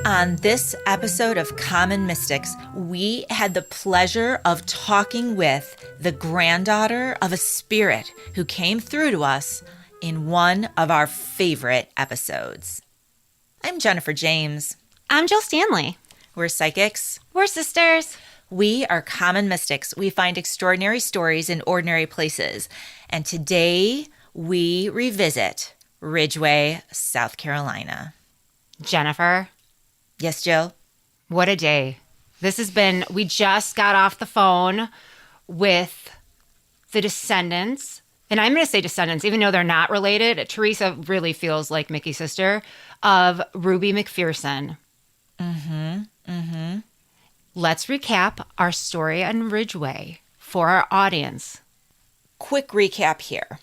On this episode of Common Mystics, we had the pleasure of talking with the granddaughter of a spirit who came through to us in one of our favorite episodes. I'm Jennifer James. I'm Jill Stanley. We're psychics. We're sisters. We are Common Mystics. We find extraordinary stories in ordinary places. And today we revisit Ridgeway, South Carolina. Jennifer. Yes, Jill? What a day. We just got off the phone with the descendants. And I'm going to say descendants, even though they're not related. Teresa really feels like Mickey's sister, of Ruby McPherson. Let's recap our story on Ridgeway for our audience. Quick recap here.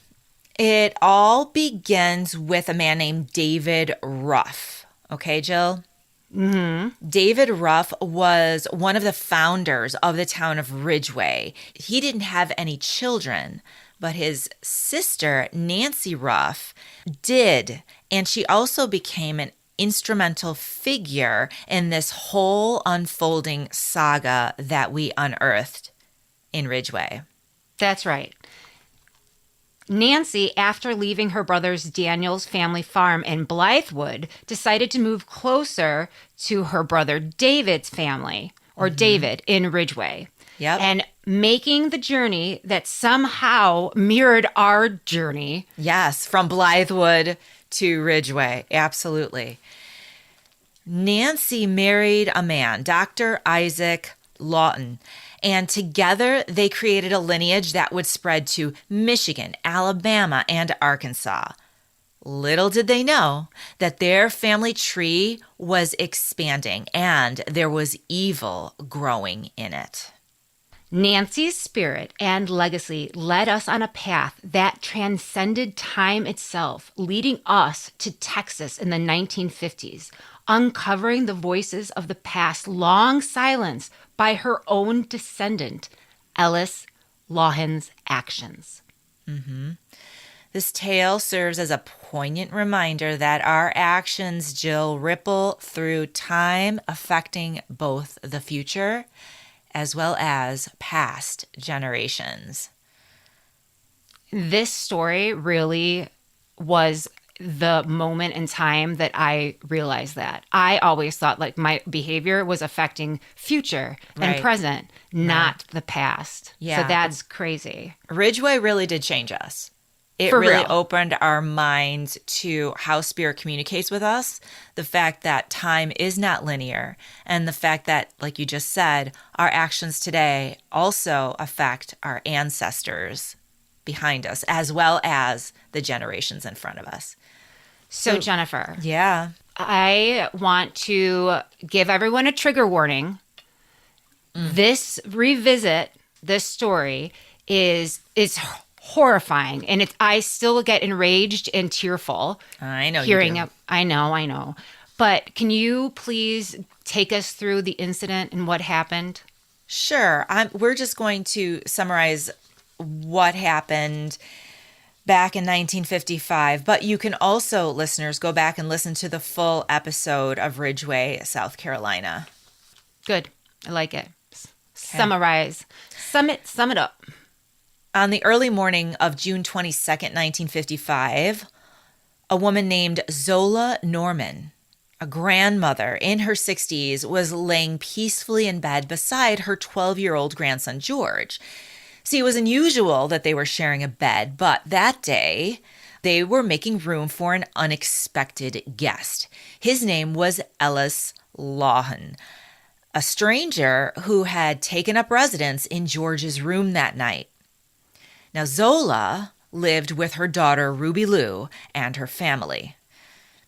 It all begins with a man named David Ruff. Okay, Jill? David Ruff was one of the founders of the town of Ridgeway. He didn't have any children, but his sister, Nancy Ruff, did. And she also became an instrumental figure in this whole unfolding saga that we unearthed in Ridgeway. That's right. Nancy, after leaving her brother's Daniel's family farm in Blythewood, decided to move closer to her brother David's family, or David, in Ridgeway. Yep. And making the journey that somehow mirrored our journey. Yes, from Blythewood to Ridgeway. Absolutely. Nancy married a man, Dr. Isaac Lawton, and together they created a lineage that would spread to Michigan, Alabama, and Arkansas. Little did they know that their family tree was expanding and there was evil growing in it. Nancy's spirit and legacy led us on a path that transcended time itself, leading us to Texas in the 1950s, uncovering the voices of the past long silenced by her own descendant, Ellis Lawton's actions. This tale serves as a poignant reminder that our actions, Jill, ripple through time, affecting both the future as well as past generations. This story really was the moment in time that I realized that. I always thought like my behavior was affecting future and present, not the past. Yeah. So that's crazy. Ridgeway really did change us. It For really real. opened our minds to how spirit communicates with us, the fact that time is not linear, and the fact that, like you just said, our actions today also affect our ancestors behind us, as well as the generations in front of us. So Jennifer, Yeah. I want to give everyone a trigger warning. This story is horrifying, and I still get enraged and tearful. I know hearing you do. it. I know. But can you please take us through the incident and what happened? Sure. We're just going to summarize what happened back in 1955, but you can also, listeners, go back and listen to the full episode of Ridgeway, South Carolina. Good. I like it. Summarize. Sum it up. On the early morning of June 22nd, 1955, a woman named Zola Norman, a grandmother in her 60s, was laying peacefully in bed beside her 12-year-old grandson, George. See, it was unusual that they were sharing a bed, but that day they were making room for an unexpected guest. His name was Ellis Lawton, a stranger who had taken up residence in George's room that night. Now, Zola lived with her daughter, Ruby Lou, and her family.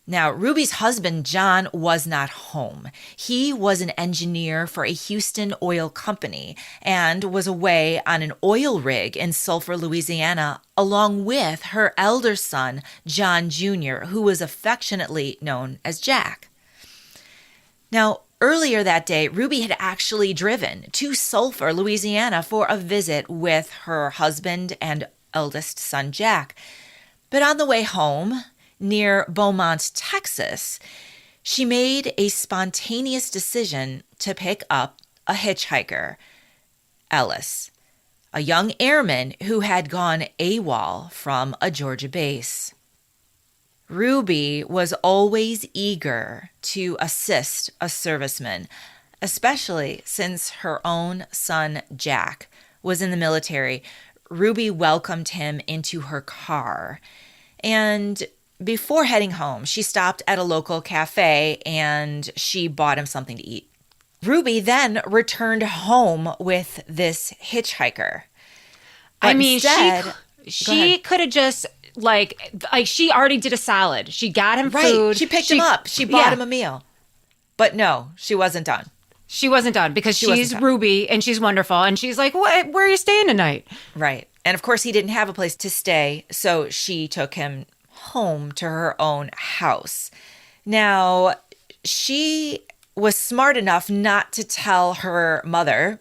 Now, Ruby's husband, John, was not home. He was an engineer for a Houston oil company and was away on an oil rig in Sulphur, Louisiana, along with her elder son, John Jr., who was affectionately known as Jack. Now, earlier that day, Ruby had actually driven to Sulphur, Louisiana for a visit with her husband and eldest son, Jack. But on the way home, near Beaumont, Texas, she made a spontaneous decision to pick up a hitchhiker, Ellis, a young airman who had gone AWOL from a Georgia base. Ruby was always eager to assist a serviceman, especially since her own son, Jack, was in the military. Ruby welcomed him into her car. And before heading home, she stopped at a local cafe and she bought him something to eat. Ruby then returned home with this hitchhiker. But I mean, instead, she could have just like she already did a solid. She got him right, food. she picked him up. She bought him a meal. But no, she wasn't done. She wasn't done because she's Ruby and she's wonderful. And she's like, "What? Where are you staying tonight?" Right. And of course, he didn't have a place to stay, so she took him home to her own house. Now, she was smart enough not to tell her mother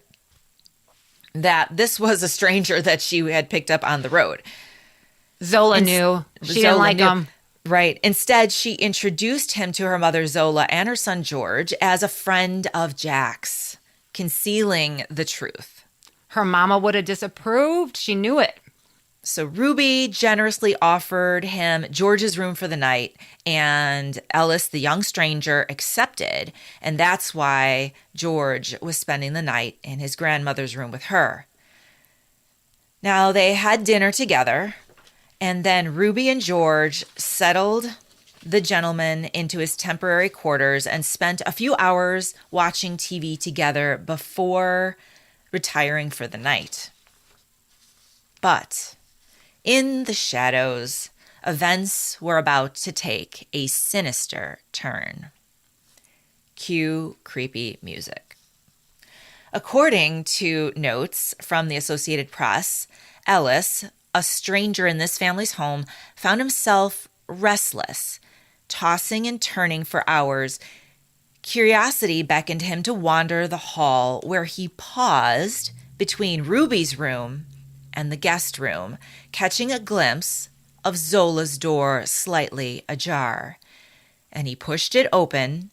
that this was a stranger that she had picked up on the road. Zola knew. She didn't like him. Right. Instead, she introduced him to her mother, Zola, and her son, George, as a friend of Jack's, concealing the truth. Her mama would have disapproved. She knew it. So Ruby generously offered him George's room for the night, and Ellis, the young stranger, accepted. And that's why George was spending the night in his grandmother's room with her. Now, they had dinner together, and then Ruby and George settled the gentleman into his temporary quarters and spent a few hours watching TV together before retiring for the night. But in the shadows, events were about to take a sinister turn. Cue creepy music. According to notes from the Associated Press, Ellis, a stranger in this family's home, found himself restless, tossing and turning for hours. Curiosity beckoned him to wander the hall, where he paused between Ruby's room and the guest room, catching a glimpse of Zola's door slightly ajar. And he pushed it open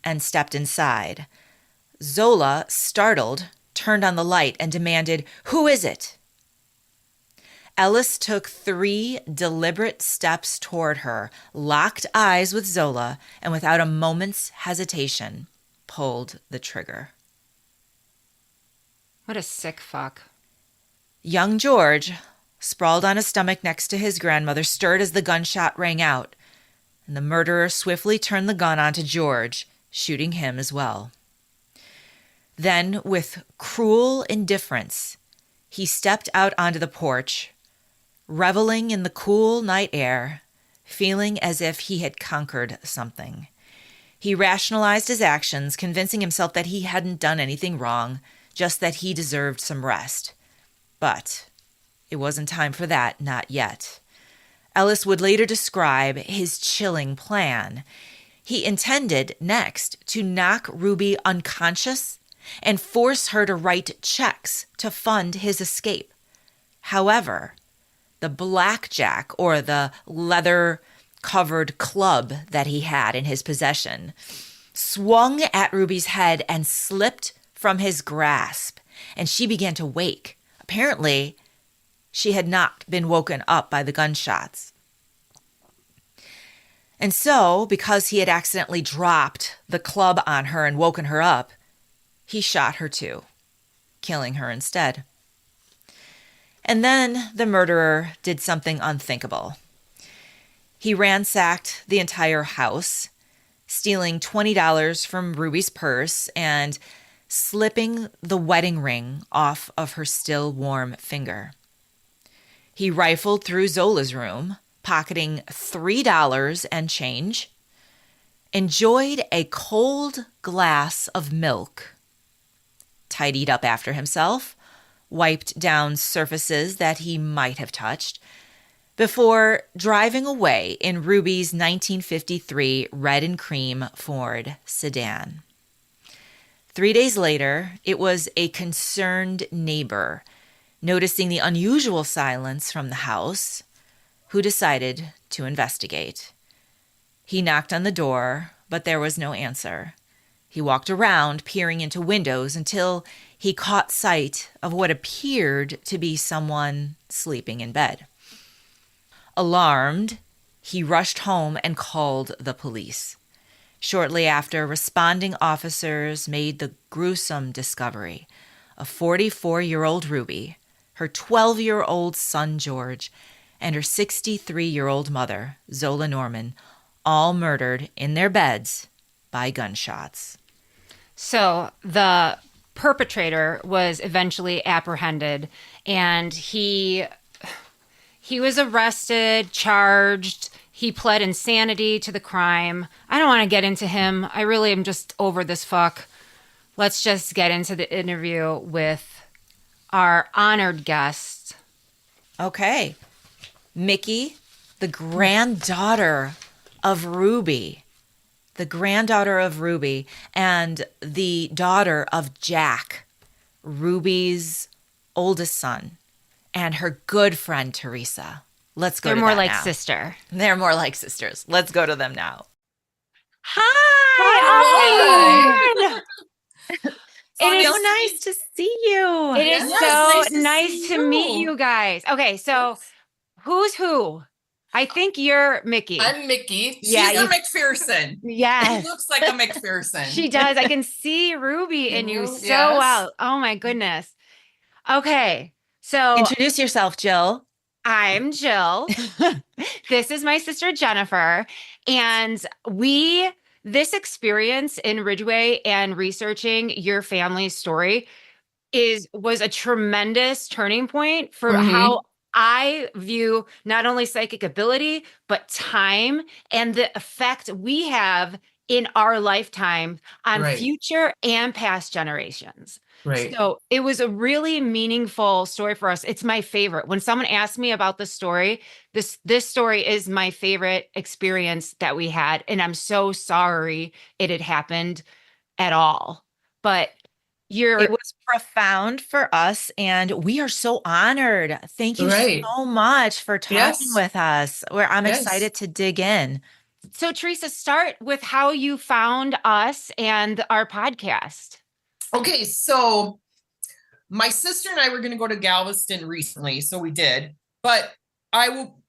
and stepped inside. Zola, startled, turned on the light and demanded, "Who is it?" Ellis took 3 deliberate steps toward her, locked eyes with Zola, and without a moment's hesitation, pulled the trigger. What a sick fuck. Young George, sprawled on his stomach next to his grandmother, stirred as the gunshot rang out, and the murderer swiftly turned the gun onto George, shooting him as well. Then, with cruel indifference, he stepped out onto the porch, reveling in the cool night air, feeling as if he had conquered something. He rationalized his actions, convincing himself that he hadn't done anything wrong, just that he deserved some rest. But it wasn't time for that, not yet. Ellis would later describe his chilling plan. He intended next to knock Ruby unconscious and force her to write checks to fund his escape. However, the blackjack, or the leather-covered club that he had in his possession, swung at Ruby's head and slipped from his grasp, and she began to wake. Apparently, she had not been woken up by the gunshots. And so, because he had accidentally dropped the club on her and woken her up, he shot her too, killing her instead. And then the murderer did something unthinkable. He ransacked the entire house, stealing $20 from Ruby's purse and slipping the wedding ring off of her still warm finger. He rifled through Zola's room, pocketing $3 and change, enjoyed a cold glass of milk, tidied up after himself, wiped down surfaces that he might have touched, before driving away in Ruby's 1953 red and cream Ford sedan. 3 days later, it was a concerned neighbor, noticing the unusual silence from the house, who decided to investigate. He knocked on the door, but there was no answer. He walked around, peering into windows until he caught sight of what appeared to be someone sleeping in bed. Alarmed, he rushed home and called the police. Shortly after, responding officers made the gruesome discovery. A 44-year-old Ruby, her 12-year-old son George, and her 63-year-old mother, Zola Norman, all murdered in their beds by gunshots. So the perpetrator was eventually apprehended, and he was arrested, charged. He pled insanity to the crime. I don't want to get into him. I really am just over this fuck. Let's just get into the interview with our honored guest. Okay. Mickey, the granddaughter of Ruby. The granddaughter of Ruby and the daughter of Jack, Ruby's oldest son, and her good friend Teresa. Let's go to They're more that like now. sister. They're more like sisters. Let's go to them now. Hi! It is It so nice to see you. It is Yes, so nice to nice see to meet you. you guys. Okay, so who's who? I think you're Mickey. I'm Mickey. Yeah, She's a McPherson. Yes. She looks like a McPherson. She does. I can see Ruby in you so Yes. well. Oh my goodness. Okay. So Introduce yourself, Jill. I'm Jill. This is my sister Jennifer. And this experience in Ridgeway and researching your family's story was a tremendous turning point for Mhm. how I view not only psychic ability, but time and the effect we have in our lifetime on Right. future and past generations. Right. So it was a really meaningful story for us. It's my favorite. When someone asks me about the story, this story is my favorite experience that we had. And I'm so sorry it had happened at all. But It was profound for us, and we are so honored. Thank you Right. so much for talking Yes. with us. I'm Yes. excited to dig in. So, Teresa, start with how you found us and our podcast. Okay, so my sister and I were going to go to Galveston recently, so we did. But I will,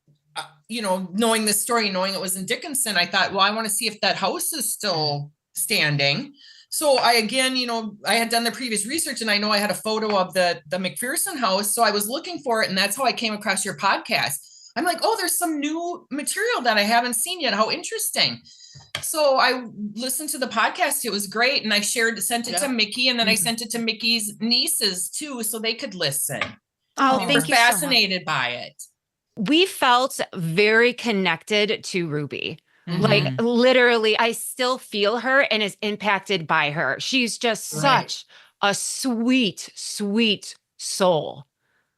knowing this story, knowing it was in Dickinson, I thought, well, I want to see if that house is still standing. So I had done the previous research, and I know I had a photo of the McPherson house. So I was looking for it, and that's how I came across your podcast. I'm like, oh, there's some new material that I haven't seen yet. How interesting. So I listened to the podcast. It was great. And I sent it to Mickey, and then I sent it to Mickey's nieces too, so they could listen. Oh, They were thank you so much. fascinated by it. We felt very connected to Ruby. Mhm. Like literally, I still feel her and is impacted by her. She's just Right. such a sweet, sweet soul.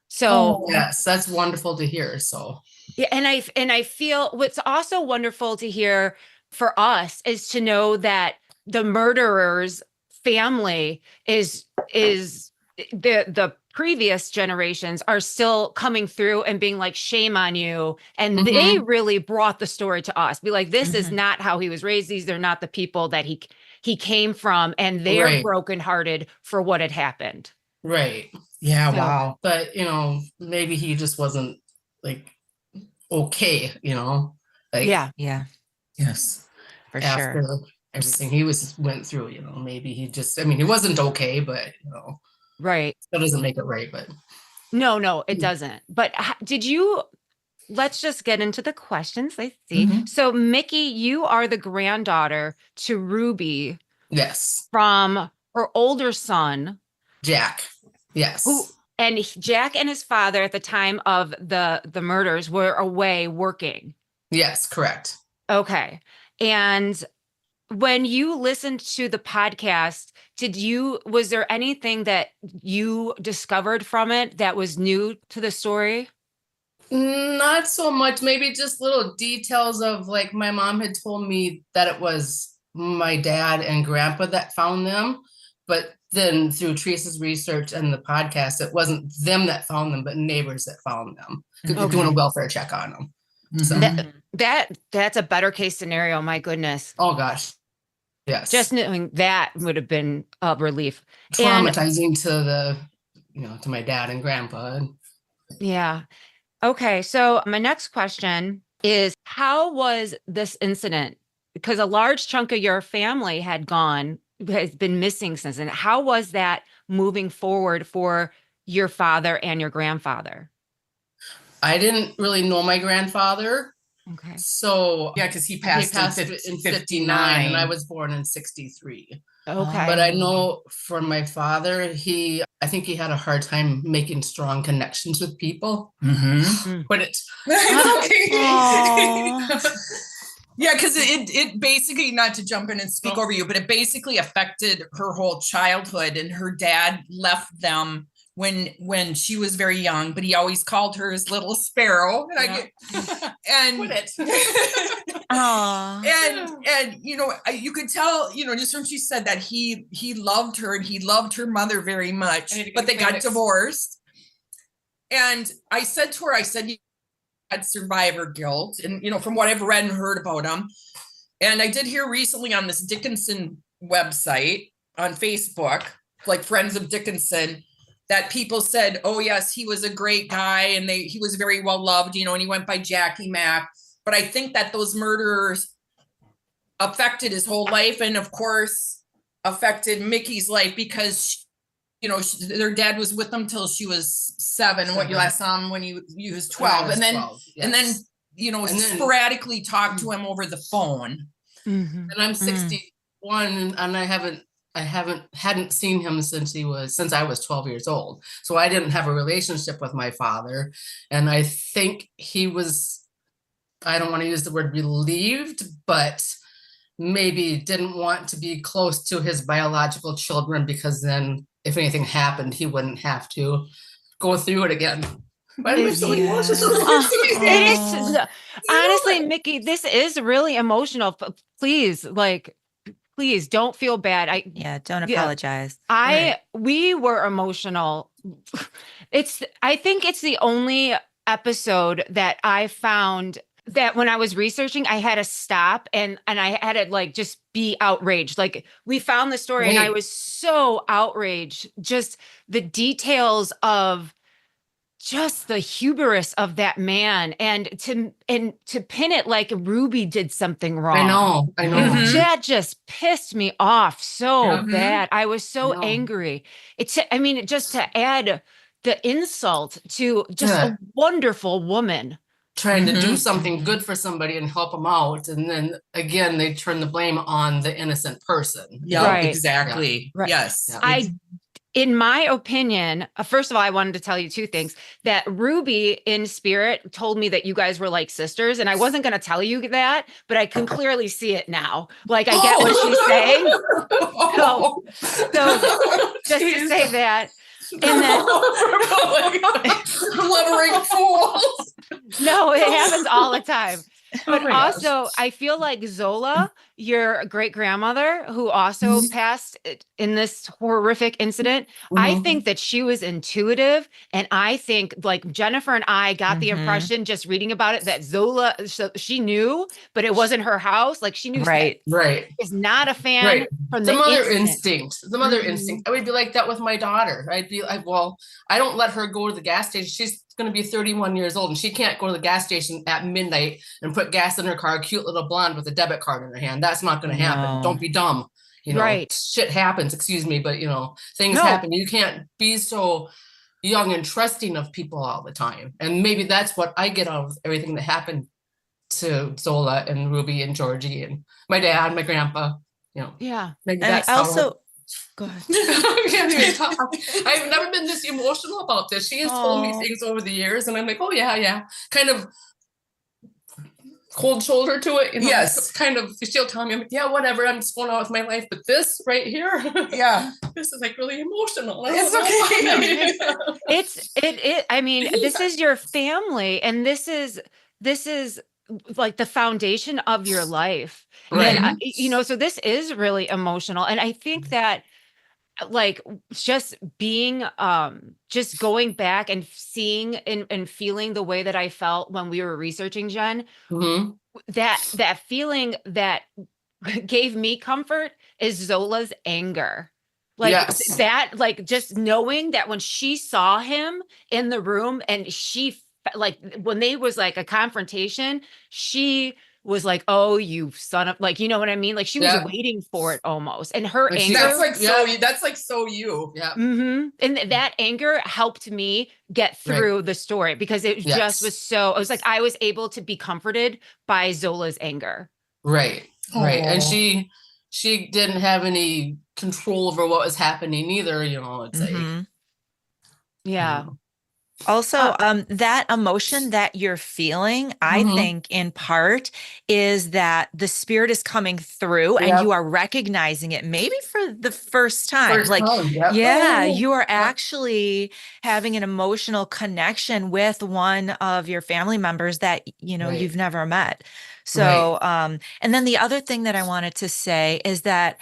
So Yes, that's wonderful to hear. So yeah, and I feel what's also wonderful to hear for us is to know that the murderer's family is the previous generations are still coming through and being like, shame on you. And they really brought the story to us. Be like, this is not how he was raised. These are not the people that he came from. And they're Right. brokenhearted for what had happened. right. Yeah, So- wow. But maybe he just wasn't like okay, like Yeah. Yeah, yes. for After sure. everything he went through, maybe he he wasn't okay, but Right. that doesn't make it right. But No, it doesn't. But let's just get into the questions. Let's see. Mhm. So, Mickey, you are the granddaughter to Ruby yes, from her older son, Jack. Yes. and Jack and his father at the time of the murders were away working. Yes, correct. Okay. And when you listened to the podcast, was there anything that you discovered from it that was new to the story? Not so much, maybe just little details of like my mom had told me that it was my dad and grandpa that found them, but then through Teresa's research and the podcast, it wasn't them that found them, but neighbors that found them, doing a welfare check on them. So, That's a better case scenario. My goodness. oh gosh, Yes. Just knowing that would have been a relief. And Traumatizing to the, to my dad and grandpa. yeah. Okay. So my next question is, how was this incident? Because a large chunk of your family has been missing since then. How was that moving forward for your father and your grandfather? I didn't really know my grandfather. Okay. So Yeah, because he he passed, passed in in 59 59 and I was born in 63. Okay. But I know for my father, I think he had a hard time making strong connections with people. Mm-hmm. But it's Aw. Yeah, because it basically, not to jump in and speak over you, but it basically affected her whole childhood. And her dad left them when she was very young, but he always called her his little sparrow. And Quit it. Aw. and you could tell, just when she said that he loved her and he loved her mother very much, but they got divorced. And I said to her, you had survivor guilt, and from what I've read and heard about him. And I did hear recently on this Dickinson website on Facebook, like Friends of Dickinson, that people said, oh yes, he was a great guy and he was very well loved, and he went by Jackie Mack. But I think that those murderers affected his whole life, and of course affected Mickey's life, because their dad was with them till she was 7. What you last saw him when he was 12, and then 12, yes. and then sporadically talked to him over the phone. Mm-hmm. And I'm 61 and I hadn't seen him since I was 12 years old. So I didn't have a relationship with my father. And I think he was, I don't want to use the word relieved, but maybe didn't want to be close to his biological children, because then if anything happened, he wouldn't have to go through it again. But I'm so emotional. It is, honestly, Mickey, this is really emotional. Please, please don't feel bad. Don't apologize. We were emotional. I think it's the only episode that I found that when I was researching, I had to stop and I had to just be outraged. Like, we found the story and I was so outraged. Just the details of just the hubris of that man, and to pin it like Ruby did something wrong. I know. That just pissed me off so bad. I was so angry. Just to add the insult to just a wonderful woman trying to do something good for somebody and help them out, and then again they turn the blame on the innocent person. Yeah, right. Exactly. Right. Yes. Yeah. In my opinion, first of all, I wanted to tell you 2 things. That Ruby in spirit told me that you guys were like sisters, and I wasn't going to tell you that, but I can clearly see it now. Like, I get what she's saying. So just to say that. And then blubbering fools. No, it happens all the time. But also, I feel like Zola, your great grandmother, who also passed in this horrific incident, I think that she was intuitive. And I think, like, Jennifer and I got the impression just reading about it that Zola, she knew, but it wasn't her house. Like, she knew right is not a fan from the mother instinct. instinct. The mother instinct. I would be like that with my daughter. I'd be like, well, I don't let her go to the gas station. She's going to be 31 years old and she can't go to the gas station at midnight and put gas in her car, a cute little blonde with a debit card in her hand. That's not going to happen. No. Don't be dumb. Shit happens, excuse me, but things happen. You can't be so young and trusting of people all the time. And maybe that's what I get out of everything that happened to Zola and Ruby and Georgie and my dad, my grandpa, Yeah. Maybe And that's also, go ahead. I can't even talk. I've never been this emotional about this. She has told me things over the years and I'm like, oh yeah. Kind of cold shoulder to it. Yes. Kind of, she'll tell me, I'm like, yeah, whatever. I'm just going on with my life. But this right here, this is like really emotional. It's okay. I mean, this is your family and this is like the foundation of your life. Right. And, so this is really emotional. And I think that, like, just being, just going back and seeing and feeling the way that I felt when we were researching Jen, that feeling that gave me comfort is Zola's anger. Like Yes. that, like just knowing that when she saw him in the room and like when they was like a confrontation, she was like, oh, you son of, like, you know what I mean? Like she was Yeah. waiting for it almost. And her Like she- anger. That's like so you. Yeah. And that anger helped me get through the story because it just was so, it was like I was able to be comforted by Zola's anger. Right. Right. And Aw. she didn't have any control over what was happening either, you know. It's like, Mhm. Yeah. Also, that emotion that you're feeling, I Mhm. think in part is that the spirit is coming through and Yep. you are recognizing it maybe for the first time. First Like, time, yep. yeah, Oh, you are yep. actually having an emotional connection with one of your family members that, Right. you've never met. Right. So, and then the other thing that I wanted to say is that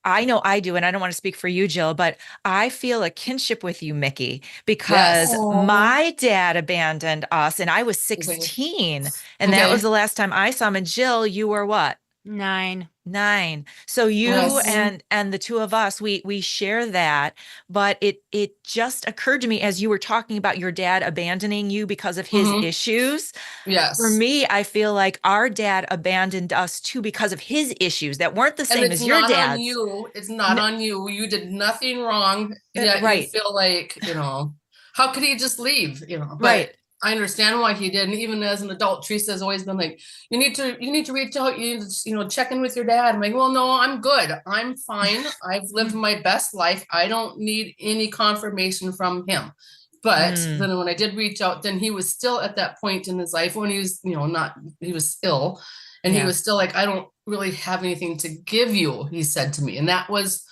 I know I do, and I don't want to speak for you, Jill, but I feel a kinship with you, Mickey, because Yes. Aw. my dad abandoned us and I was Okay. 16. And that was Okay. the last time I saw him. And Jill, you were what? 9. 9. So you Yes. and the two of us, we share that, but it just occurred to me as you were talking about your dad abandoning you because of his Mhm. issues. For Yes. me, I feel like our dad abandoned us too because of his issues that weren't the And same it's as your not on dad's. you. It's not on you. You did nothing wrong. Yet you Right, feel like, you know, how could he just leave? You know, but right. I understand why he did. And even as an adult, Teresa's always been like, you need to reach out, you need to, check in with your dad. I'm like, well, no, I'm good. I'm fine. I've lived my best life. I don't need any confirmation from him. But Mm, then when I did reach out, then he was still at that point in his life when he was, he was ill. And he yeah. was still like, I don't really have anything to give you, he said to me. And that was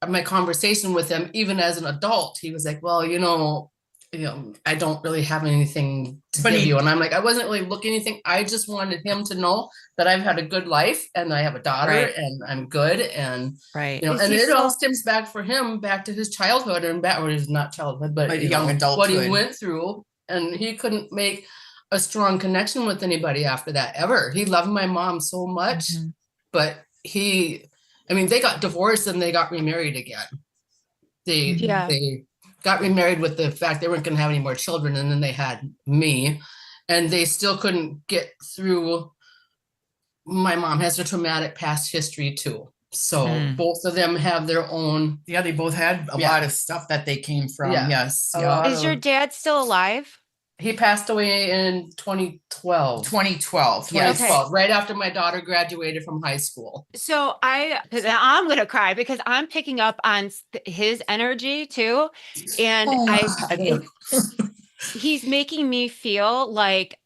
my conversation with him, even as an adult. He was like, well, I don't really have anything to But give he- you. And I'm like, I wasn't really looking anything. I just wanted him to know that I've had a good life and I have a daughter Right. and I'm good. And, Right. Is and he it all still- stems back for him, back to his childhood and back, or his not childhood, but Like young what he adulthood. went through. And he couldn't make a strong connection with anybody after that ever. He loved my mom so much, Mhm. but they got divorced and they got remarried again. Yeah. They got remarried with the fact they weren't going to have any more children, and then they had me, and they still couldn't get through. My mom has a traumatic past history too, so Mm. both of them have their own. Yeah, they both had a Yeah. lot of stuff that they came from. Yeah. Yes. A Yeah. lot. Is your dad still alive? He passed away in 2012. 2012. Yes. 2012, right after my daughter graduated from high school. So because I'm going to cry because I'm picking up on his energy too. And Oh, he's making me feel like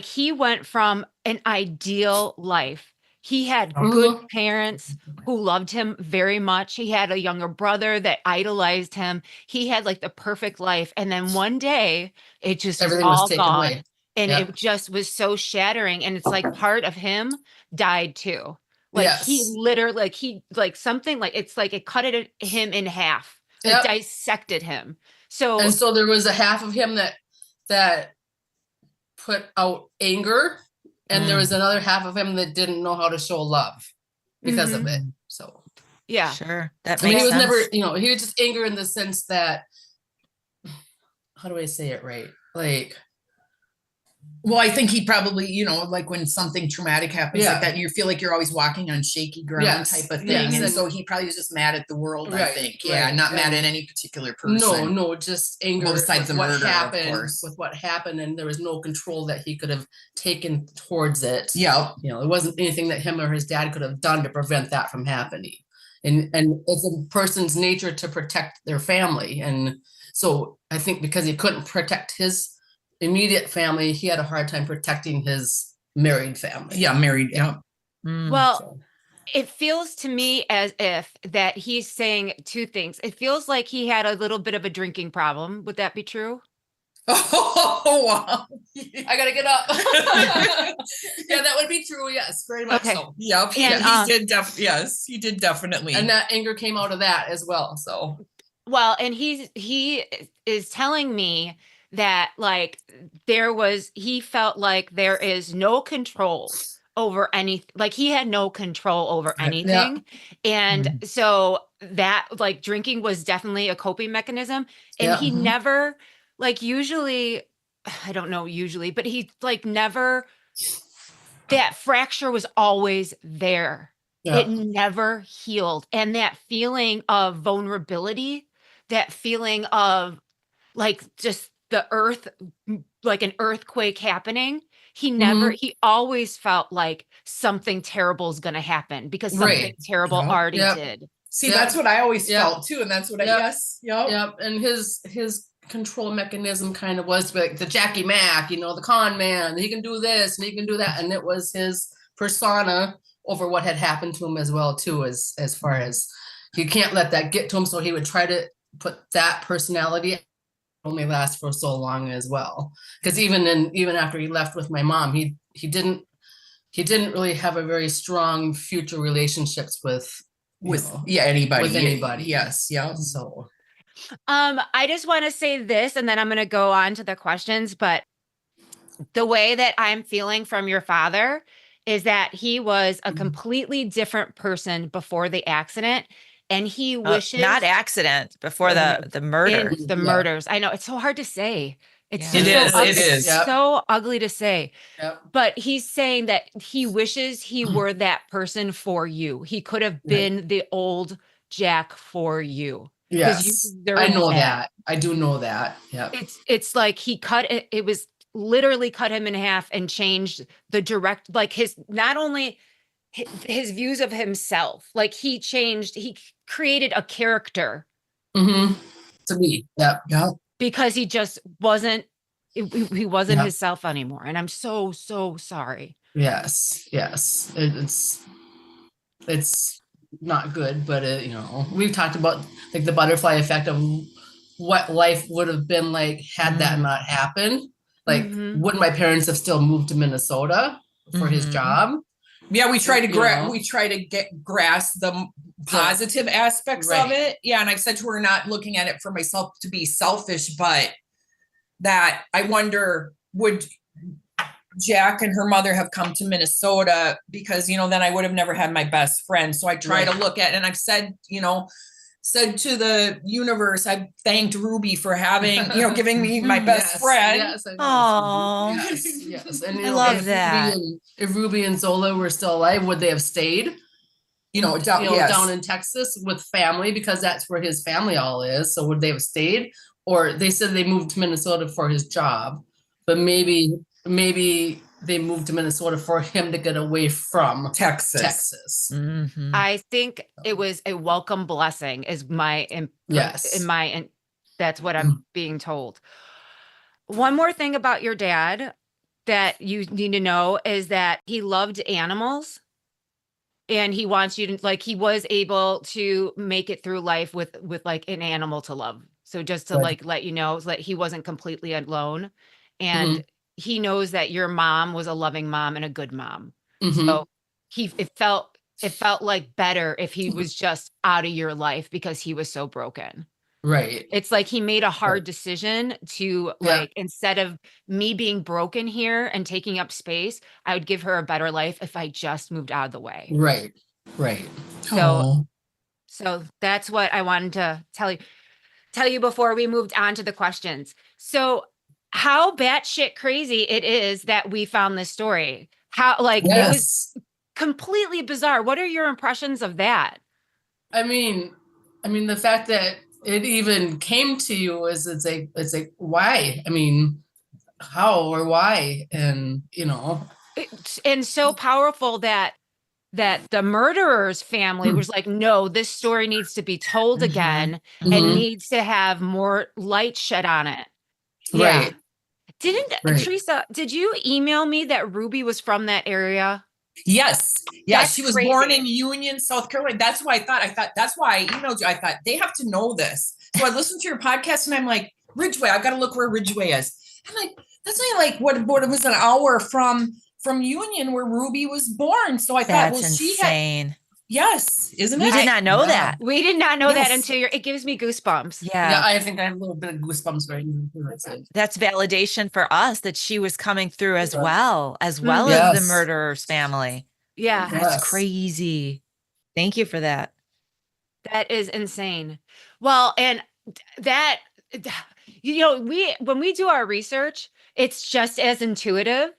he went from an ideal life. He had good Mhm. parents who loved him very much. He had a younger brother that idolized him. He had like the perfect life. And then one day it just was Everything was all taken gone. away. And Yeah. it just was so shattering. And it's like part of him died too. Like he Yes. literally, something like it's like it cut him in half. It Yep. dissected him. So And so there was a half of him that put out anger, and there was another half of him that didn't know how to show love because of it. So yeah. Sure. That I mean, makes he was sense. never, he was just anger in the sense that, how do I say it right? Like, well, I think he probably, like when something traumatic happens Yeah. like that, you feel like you're always walking on shaky ground Yes, type of thing. yes, And and- so he probably was just mad at the world, I Right, think. Yeah, right, not mad and- at any particular person. no, just anger Well, besides with the what murder, of happened, course. with what happened, and there was no control that he could have taken towards it. Yeah. It wasn't anything that him or his dad could have done to prevent that from happening. And it's a person's nature to protect their family. And so I think because he couldn't protect his immediate family, he had a hard time protecting his married family. Yeah, married. Yeah. Mm. Well, So, it feels to me as if that he's saying two things. It feels like he had a little bit of a drinking problem. Would that be true? Oh, wow. I gotta get up. Yeah, that would be true. Yes, very much Okay. so. Yep. And, he did. Yes, he did definitely. And that anger came out of that as well. So Well, and he is telling me that he felt like there is no control over like he had no control over anything. And so that like drinking was definitely a coping mechanism. And he never like usually, I don't know, usually, but he like never, that fracture was always there. It never healed. And that feeling of vulnerability, that feeling of like just the earth, like an earthquake happening. He always felt like something terrible is going to happen because something terrible already did. See, that's what I always felt too. And that's what And his control mechanism kind of was like the Jackie Mack, the con man, he can do this and he can do that. And it was his persona over what had happened to him as well too, as far as you can't let that get to him. So he would try to put that personality only last for so long as well. Because even after he left with my mom, he didn't really have a very strong future relationships with anybody. With anybody. Yes. Yeah. So I just want to say this, and then I'm going to go on to the questions, but the way that I'm feeling from your father is that he was a completely different person before the accident. And he wishes not accident, before the murder. The murders. I know it's so hard to say. It's it is so ugly to say. Yep. But he's saying that he wishes he were that person for you. He could have been the old Jack for you. Yes, I know that. I do know that. Yeah. It's like he cut it. It was literally cut him in half and changed the direct, like not only his views of himself, like he created a character to me. Yeah. Because he just wasn't, he wasn't himself anymore. And I'm so sorry. Yes. It's not good, but we've talked about like the butterfly effect of what life would have been like had that not happened. Like, would my parents have still moved to Minnesota for his job? Yeah, we try to grasp the positive aspects of it. Yeah, and I've said we're not looking at it for myself to be selfish, but that I wonder, would Jack and her mother have come to Minnesota? Because then I would have never had my best friend. So I try to look at, and I've said to the universe, I thanked Ruby for having, giving me my best friend. Yes, oh, yes. And I love that. If Ruby and Zola were still alive, would they have stayed? Down in Texas with family, because that's where his family all is. So would they have stayed? Or they said they moved to Minnesota for his job, but maybe they moved to Minnesota for him to get away from Texas. Mm-hmm. I think it was a welcome blessing is that's what I'm being told. One more thing about your dad that you need to know is that he loved animals, and he wants you to, like, he was able to make it through life with like an animal to love. So just to like let you know that he wasn't completely alone, and he knows that your mom was a loving mom and a good mom. So it felt like better if he was just out of your life because he was so broken. Right. It's like he made a hard decision to like, instead of me being broken here and taking up space, I would give her a better life if I just moved out of the way. Right. So that's what I wanted to tell you before we moved on to the questions. So how batshit crazy it is that we found this story. How it was completely bizarre. What are your impressions of that? I mean the fact that it even came to you is it's like why? I mean, how or why? And and so powerful that the murderer's family was like, no, this story needs to be told again and needs to have more light shed on it. Right. Teresa, did you email me that Ruby was from that area? Yes. Yeah. That's she was crazy. born in Union, South Carolina. That's why I thought that's why I emailed you. I thought they have to know this. So I listened to your podcast and I'm like, Ridgeway, I got to look where Ridgeway is. I'm like, that's only like what it was an hour from Union where Ruby was born. So I thought, that's insane. Yes, isn't it? We did not know Wow. that. We did not know that Yes. until it gives me goosebumps. Yeah, Yeah. I think I have a little bit of goosebumps right now. That's validation for us that she was coming through as well as Yes. the murderer's family. Yeah, That's Yes. crazy. Thank you for that. that is insane. Well, and that, when we do our research, it's just as intuitive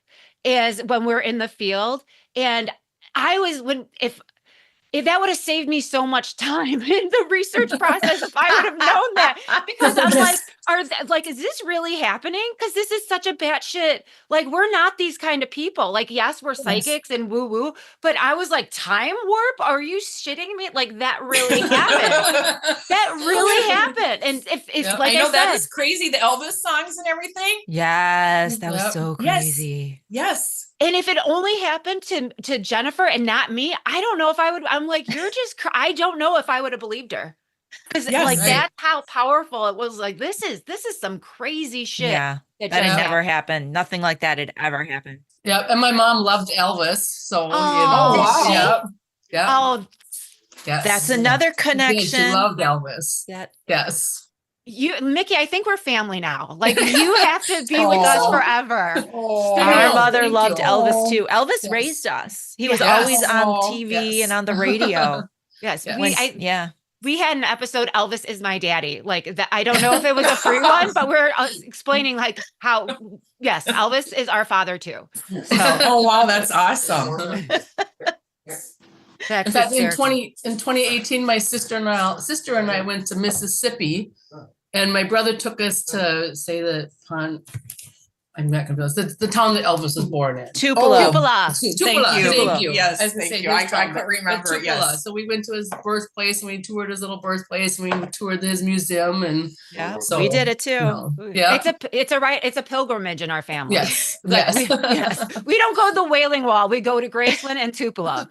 as when we're in the field. And I was, if that would have saved me so much time in the research process, if I would have known that, because I'm like, is this really happening? Because this is such a batshit. Like, we're not these kind of people. Like, yes, we're psychics and woo woo, but I was like, time warp? Are you shitting me? Like, that really happened. That really happened. And if Yeah, like I know I that said, was crazy. The Elvis songs and everything. Yes, that was Yep. so Yes. crazy. Yes. and if it only happened to Jennifer and not me, I don't know if I would. I'm like, you're just. I don't know if I would have believed her, because Yes. like Right. that's how powerful it was. Like, this is some crazy shit. Yeah, that that had just never happened. happened. Nothing like that had ever happened. Yeah, and my mom loved Elvis, so Oh, did wow. she? Yeah, yeah, Oh, yes. That's another She did. connection. She loved Elvis. That Yes. Mickey, I think we're family now. Like, you have to be with us Oh. forever. Oh, our No, mother thank loved you. Elvis too. Elvis Yes. raised us. He was Yes. always on Oh, TV yes. and on the radio. Yes, Yes. Yeah. we had an episode, Elvis is my daddy. Like that, I don't know if it was a free one, but we're explaining like how, yes, Elvis is our father too. So Oh, wow, that's awesome. that's In fact, hysterical. in 2018, my sister and I went to Mississippi, and my brother took us to say the I'm not gonna know the town that Elvis was born in. Tupelo. Tupelo. Thank you. Yes, I was gonna thank say you. his I town, couldn't but remember it. Tupelo. Yes. So we went to his birthplace and we toured his little birthplace and we toured his museum and Yeah, so we did it too. yeah. It's a pilgrimage in our family. Yes. Like, Yes. we don't go to the Wailing Wall. We go to Graceland and Tupelo.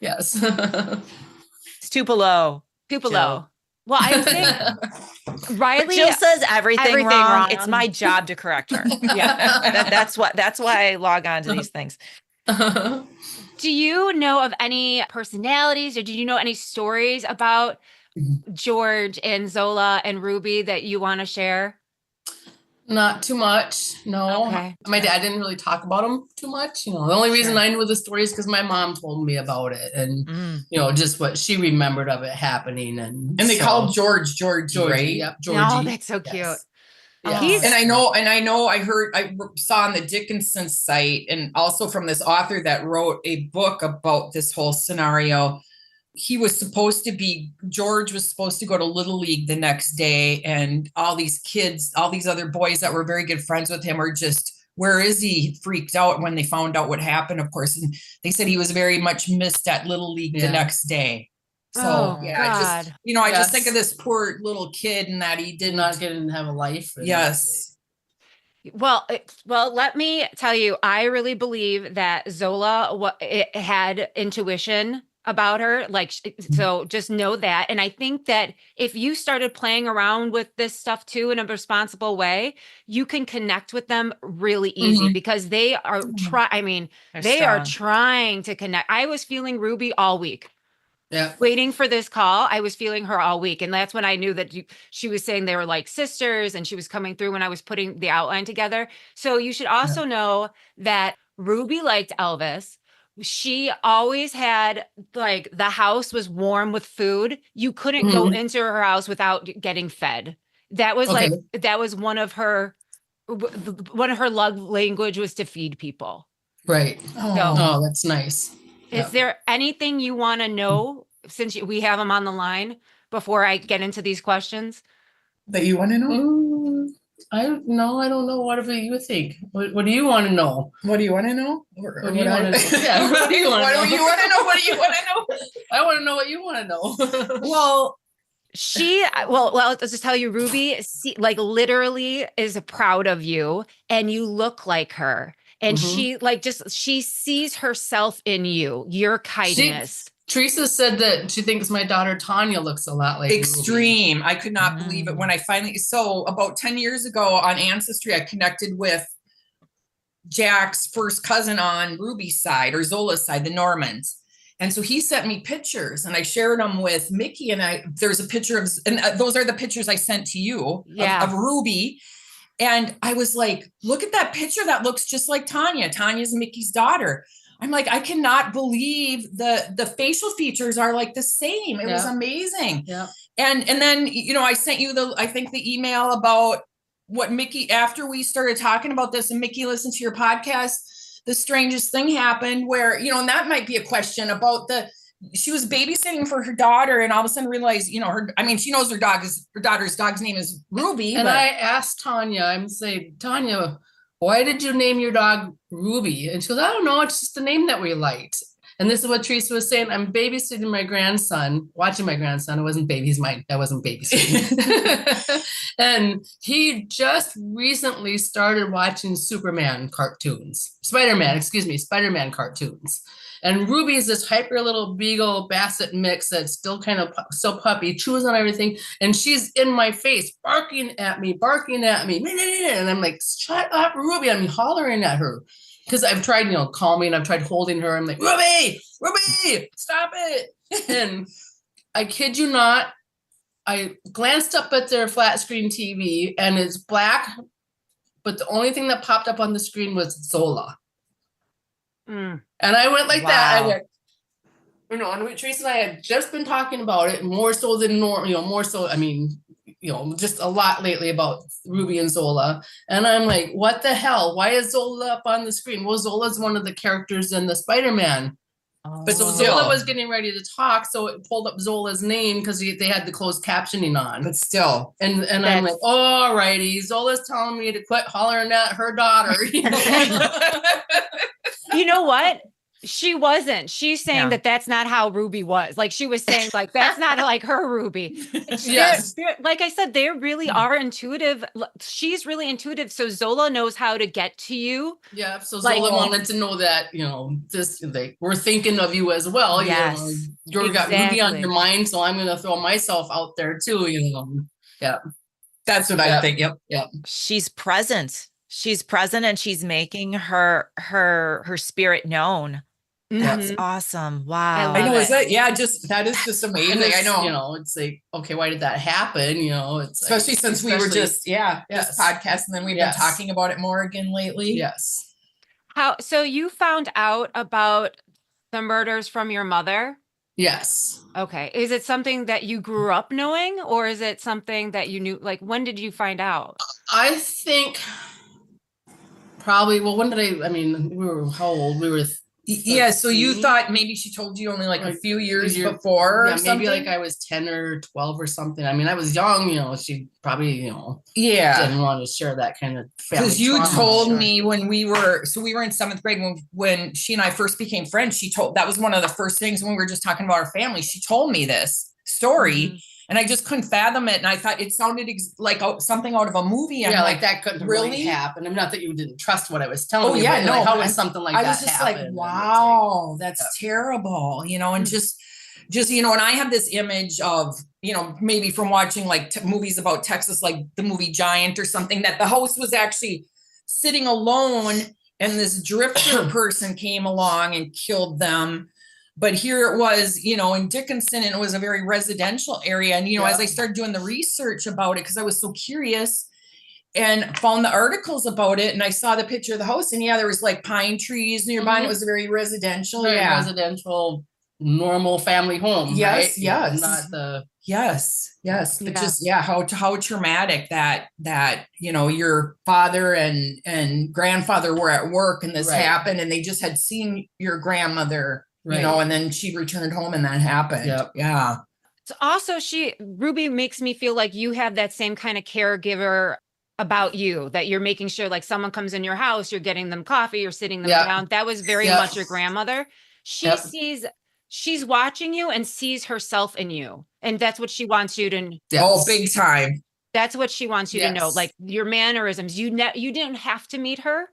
Yes. It's Tupelo. Tupelo. Well, I think Riley. Jill says everything, everything wrong. wrong. It's my job to correct her. Yeah. That's why I log on to these things. Do you know of any personalities, or do you know any stories about George and Zola and Ruby that you want to share? Not too much. No. Okay. My dad didn't really talk about him too much. The only reason I knew the story is because my mom told me about it and, just what she remembered of it happening. And they so- called Georgie, right? Yep. Georgie. Oh, that's so cute. Yes. Yes. And I know, I saw on the Dickinson site and also from this author that wrote a book about this whole scenario. George was supposed to go to Little League the next day, and all these kids, all these other boys that were very good friends with him are just, where is he? Freaked out when they found out what happened, of course. And they said he was very much missed at Little League the next day. So Oh, I just, God. I just think of this poor little kid and that he did Not getting to have a life. Yes. Well, let me tell you, I really believe that Zola it had intuition about her. Like, so just know that. And I think that if you started playing around with this stuff too in a responsible way, you can connect with them really easy because they are they are trying to connect. I was feeling Ruby all week. Yeah. Waiting for this call, I was feeling her all week. And that's when I knew that she was saying they were like sisters and she was coming through when I was putting the outline together. So you should also know that Ruby liked Elvis. She always had, like, the house was warm with food. You couldn't go into her house without getting fed. That was that was one of her love language was to feed people. Right. So, that's nice. is there anything you want to know, since we have them on the line, before I get into these questions? That you want to know? I don't know. Whatever you think. What do you want to know? What do you want to know? What do you want to know? Yeah, What do you want to know? What do you want to know? I want to know what you want to know. Well, I'll just tell you, Ruby, literally is proud of you, and you look like her. And she sees herself in you, your kindness. Teresa said that she thinks my daughter Tanya looks a lot like extreme. I could not believe it when I about 10 years ago on Ancestry, I connected with Jack's first cousin on Ruby's side or Zola's side, the Normans. And so he sent me pictures and I shared them with Mickey, and there's a picture of, and those are the pictures I sent to you of Ruby. And I was like, look at that picture. That looks just like Tanya. Tanya's Mickey's daughter. I'm like, I cannot believe the facial features are like the same. It was amazing. Yeah. And then, I sent you the email about what Mickey, after we started talking about this and Mickey listened to your podcast, the strangest thing happened where, and that might be a question about she was babysitting for her daughter and all of a sudden realized, she knows her daughter's dog's name is Ruby. And I asked Tanya, I'm saying, Tanya, why did you name your dog Ruby? And she goes, I don't know. It's just the name that we liked. And this is what Teresa was saying. I'm babysitting my grandson, watching my grandson. It wasn't I wasn't babysitting. And he just recently started watching Spider-Man cartoons. And Ruby is this hyper little beagle basset mix that's still kind of so puppy, chews on everything. And she's in my face, barking at me. And I'm like, shut up, Ruby. I'm hollering at her. Because I've tried, calming, I've tried holding her. I'm like, Ruby, stop it. And I kid you not, I glanced up at their flat screen TV and it's black, but the only thing that popped up on the screen was Zola. And I went like that. I went, and Teresa and I had just been talking about it more so than normal, just a lot lately about Ruby and Zola. And I'm like, what the hell? Why is Zola up on the screen? Well, Zola's one of the characters in the Spider-Man. But so Zola was getting ready to talk, so it pulled up Zola's name because they had the closed captioning on. But still. And I'm like, all righty, Zola's telling me to quit hollering at her daughter. You know what? She wasn't. She's saying that that's not how Ruby was. Like she was saying, like, that's not like her Ruby. Yes. Like I said, they really are intuitive. She's really intuitive. So Zola knows how to get to you. Yeah. So Zola wanted to know that, we're thinking of you as well. Yes. You've got Ruby on your mind. So I'm going to throw myself out there too, Yeah. That's what I think. Yep. She's present. She's present and she's making her spirit known. That's awesome. Wow. I know. It. That is just amazing. I know. It's like, okay, why did that happen? It's especially since we were just podcasting, and then we've been talking about it more again lately. Yes. So you found out about the murders from your mother? Yes. Okay. Is it something that you grew up knowing, or is it something that you knew? Like, when did you find out? I think probably, when did we were, how old? We were so you thought maybe she told you only like a few years before? Yeah, maybe like I was 10 or 12 or something. I was young, she probably, didn't want to share that kind of family. Because you told me when we were in 7th grade when she and I first became friends, that was one of the first things when we were just talking about our family. She told me this story. And I just couldn't fathom it. And I thought it sounded like something out of a movie. I'm like, that couldn't really happen. I'm not that you didn't trust what I was telling you. But how would something like that happen? I was just like, wow, that's terrible. And just, and I have this image of, maybe from watching like movies about Texas, like the movie Giant or something, that the house was actually sitting alone and this drifter person came along and killed them. But here it was, in Dickinson, and it was a very residential area. And, as I started doing the research about it, because I was so curious and found the articles about it, and I saw the picture of the house, and there was like pine trees nearby, and it was a very residential, residential, normal family home. Yes, right? yes. Not the... Yes. But just, how traumatic that, your father and grandfather were at work and this happened, and they just had seen your grandmother. And then she returned home and that happened. Yep. Yeah. So also Ruby makes me feel like you have that same kind of caregiver about you, that you're making sure like someone comes in your house, you're getting them coffee, you're sitting them down. That was very much your grandmother. She's watching you and sees herself in you. And that's what she wants you to. Oh, big time. That's what she wants you to know. Like your mannerisms, you didn't have to meet her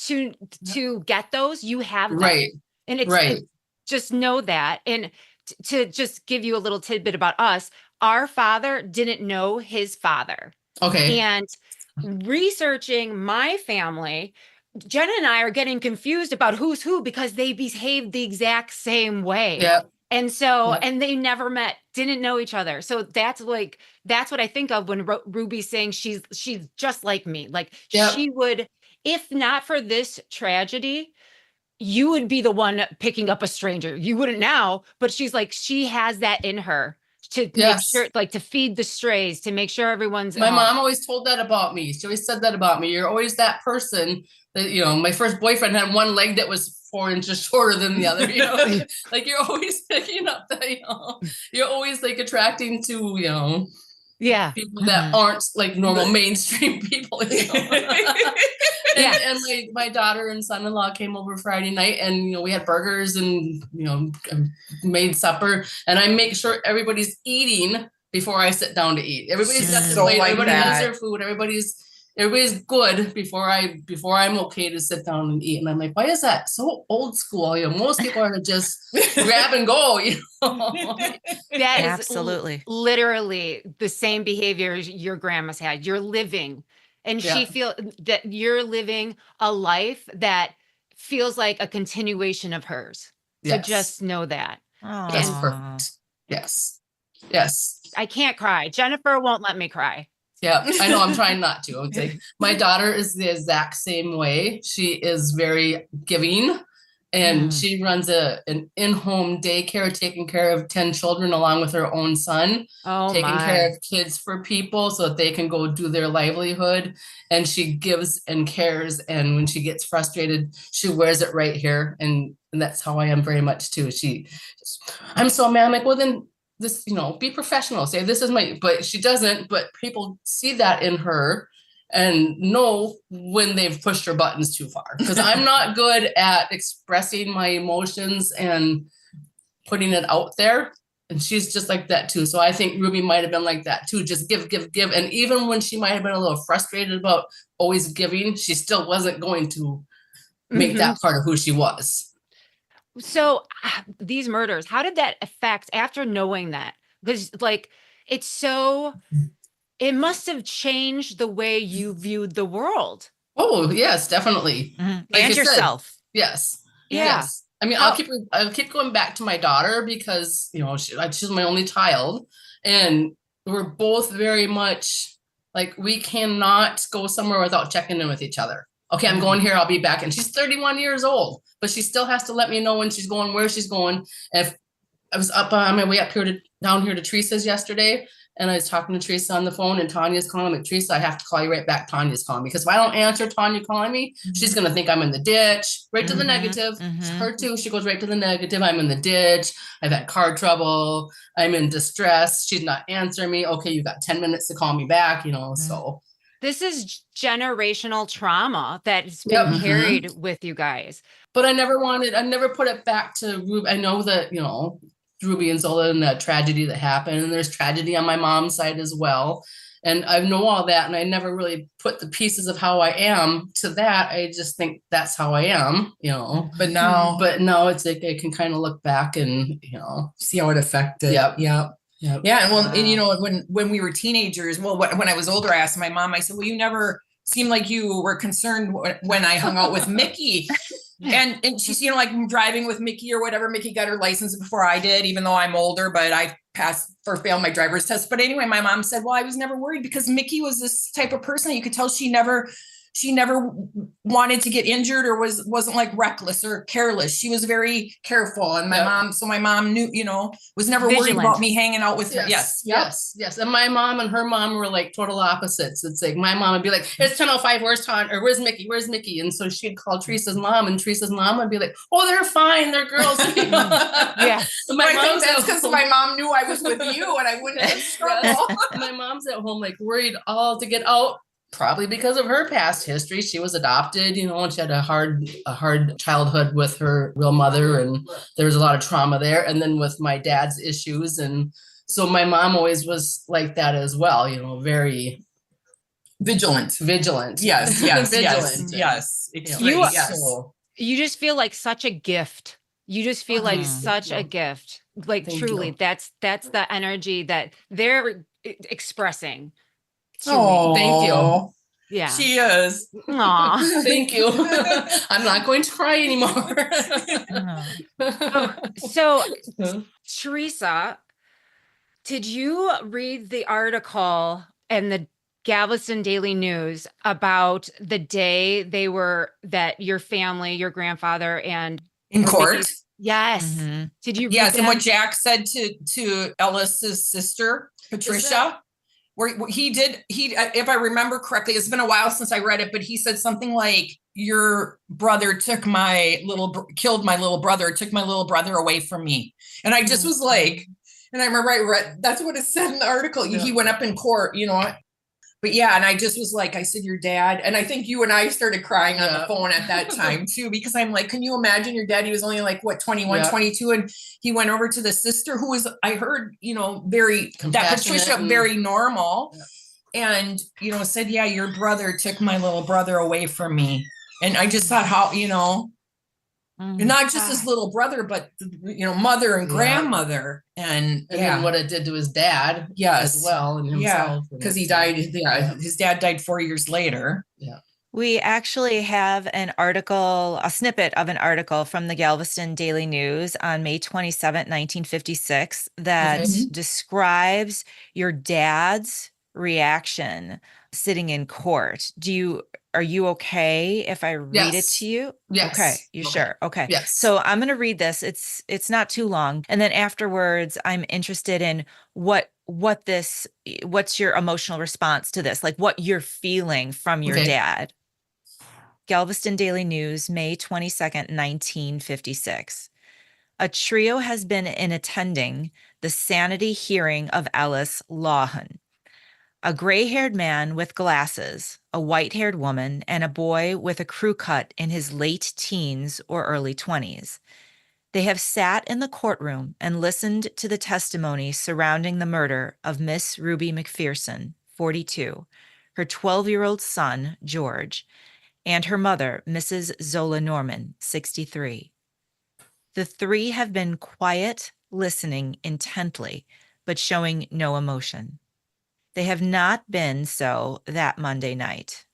to get those. You have them. Right. And it's just know that. And to just give you a little tidbit about us, our father didn't know his father. Okay. And researching my family, Jenna and I are getting confused about who's who because they behaved the exact same way. Yeah. And so, Yep. and they never met, didn't know each other. So that's what I think of when Ruby's saying she's just like me. Like Yep. she would, if not for this tragedy, you would be the one picking up a stranger. You wouldn't now, but she's like, she has that in her to make Yes. sure, like to feed the strays, to make sure everyone's. My mom always told that about me. She always said that about me. You're always that person that, you know, my first boyfriend had one leg that was 4 inches shorter than the other, you know, like you're always picking up that, you know, you're always like attracting to, you know, Yeah. people that aren't like normal mainstream people, you know. Yeah. And my daughter and son-in-law came over Friday night, and you know we had burgers and you know made supper, and I make sure everybody's eating before I sit down to eat. Everybody's got their So plate, like everybody has that. their food, everybody's good before I'm okay to sit down and eat. And I'm like, why is that so old school? You know, most people are just grab and go, you know. That is Absolutely. literally the same behavior your grandma's had. You're living, and Yeah. she feel that you're living a life that feels like a continuation of hers. So Yes. just know that. That's Aw. perfect. Yes. Yes. I can't cry. Jennifer won't let me cry. Yeah, I know. I'm trying not to. It's like my daughter is the exact same way. She is very giving, and she runs an in-home daycare, taking care of 10 children along with her own son, Oh taking my. care of kids for people so that they can go do their livelihood. And she gives and cares. And when she gets frustrated, she wears it right here. And that's how I am very much too. I'm so mad. I'm like, well, then this, you know, be professional, say this is my, but she doesn't, but people see that in her and know when they've pushed her buttons too far. Because I'm not good at expressing my emotions and putting it out there. And she's just like that too. So I think Ruby might have been like that too. Just give. And even when she might have been a little frustrated about always giving, she still wasn't going to make that part of who she was. So these murders, how did that affect after knowing that? Because like it's so, it must have changed the way you viewed the world. Oh yes, definitely. And Like you said, yourself. yes. Yeah. Yes. I mean, How- I'll keep going back to my daughter because, you know, she's my only child, and we're both very much like we cannot go somewhere without checking in with each other. Okay, I'm going here, I'll be back. And she's 31 years old, but she still has to let me know when she's going, where she's going. If I was up on my way down here to Teresa's yesterday, and I was talking to Teresa on the phone, and Tanya's calling me. Teresa, I have to call you right back. Tanya's calling me, because if I don't answer Tanya calling me, she's gonna think I'm in the ditch, right to the negative. Her too. She goes right to the negative. I'm in the ditch. I've had car trouble. I'm in distress. She's not answering me. Okay, you got 10 minutes to call me back. You know, so This is generational trauma that's been carried with you guys. But I never put it back to Ruby. I know that, you know, Ruby and Zola and that tragedy that happened, and there's tragedy on my mom's side as well. And I know all that, and I never really put the pieces of how I am to that. I just think that's how I am, you know. But now It's like I can kind of look back and, you know, see how it affected. Yep. Yeah. Yep. Yeah. And well, and you know, when we were teenagers, well, when I was older, I asked my mom, I said, well, you never seemed like you were concerned when I hung out with Mickey. And she's, you know, like driving with Mickey or whatever. Mickey got her license before I did, even though I'm older, but I failed my driver's test. But anyway, my mom said, well, I was never worried because Mickey was this type of person. You could tell she never wanted to get injured or wasn't like reckless or careless. She was very careful. And my mom knew, you know, was never worried about me hanging out with her. Yes. And my mom and her mom were like total opposites. It's like my mom would be like, it's 10:05, where's Mickey? And so she'd call Teresa's mom, and Teresa's mom would be like, oh, they're fine, they're girls. Yeah. I think that's because my mom knew I was with you and I wouldn't have struggle. My mom's at home like worried all to get out. Probably because of her past history. She was adopted, you know, and she had a hard childhood with her real mother, and there was a lot of trauma there. And then with my dad's issues, and so my mom always was like that as well, you know, very vigilant. Yes. Vigilant. Yes. You just feel like such a gift. You just feel like such a gift. Like truly, that's the energy that they're expressing. Thank you. Yeah. She is. Aw. Thank you. I'm not going to cry anymore. So, Teresa, did you read the article in the Galveston Daily News about the day that your family, your grandfather and In court. Yes. Mm-hmm. Did you read Yes, and that? what Jack said to Ellis's sister, Patricia, where if I remember correctly, it's been a while since I read it, but he said something like, your brother killed my little brother, took my little brother away from me. And I just was like, and I remember I read, that's what it said in the article. Yeah. He went up in court, but yeah, and I just was like, I said, your dad, and I think you and I started crying on the phone at that time too, because I'm like, can you imagine your dad? He was only like, what, 21, 22, and he went over to the sister who was, I heard, very, that Patricia, very normal, and, said, yeah, your brother took my little brother away from me. And I just thought how, not just his little brother, but, mother and grandmother. And then what it did to his dad as well. And himself. Because he died. His dad died 4 years later. Yeah. We actually have a snippet of an article from the Galveston Daily News on May 27, 1956, that describes your dad's reaction sitting in court. Are you okay if I read it to you? Yes. Okay. You sure? Okay. Yes. So I'm going to read this. It's not too long. And then afterwards, I'm interested in what's your emotional response to this? Like what you're feeling from your dad. Galveston Daily News, May 22nd, 1956. A trio has been in attending the sanity hearing of Ellis Lawhon. A gray-haired man with glasses, a white-haired woman, and a boy with a crew cut in his late teens or early 20s. They have sat in the courtroom and listened to the testimony surrounding the murder of Miss Ruby McPherson, 42, her 12-year-old son, George, and her mother, Mrs. Zola Norman, 63. The three have been quiet, listening intently, but showing no emotion. They have not been so that Monday night.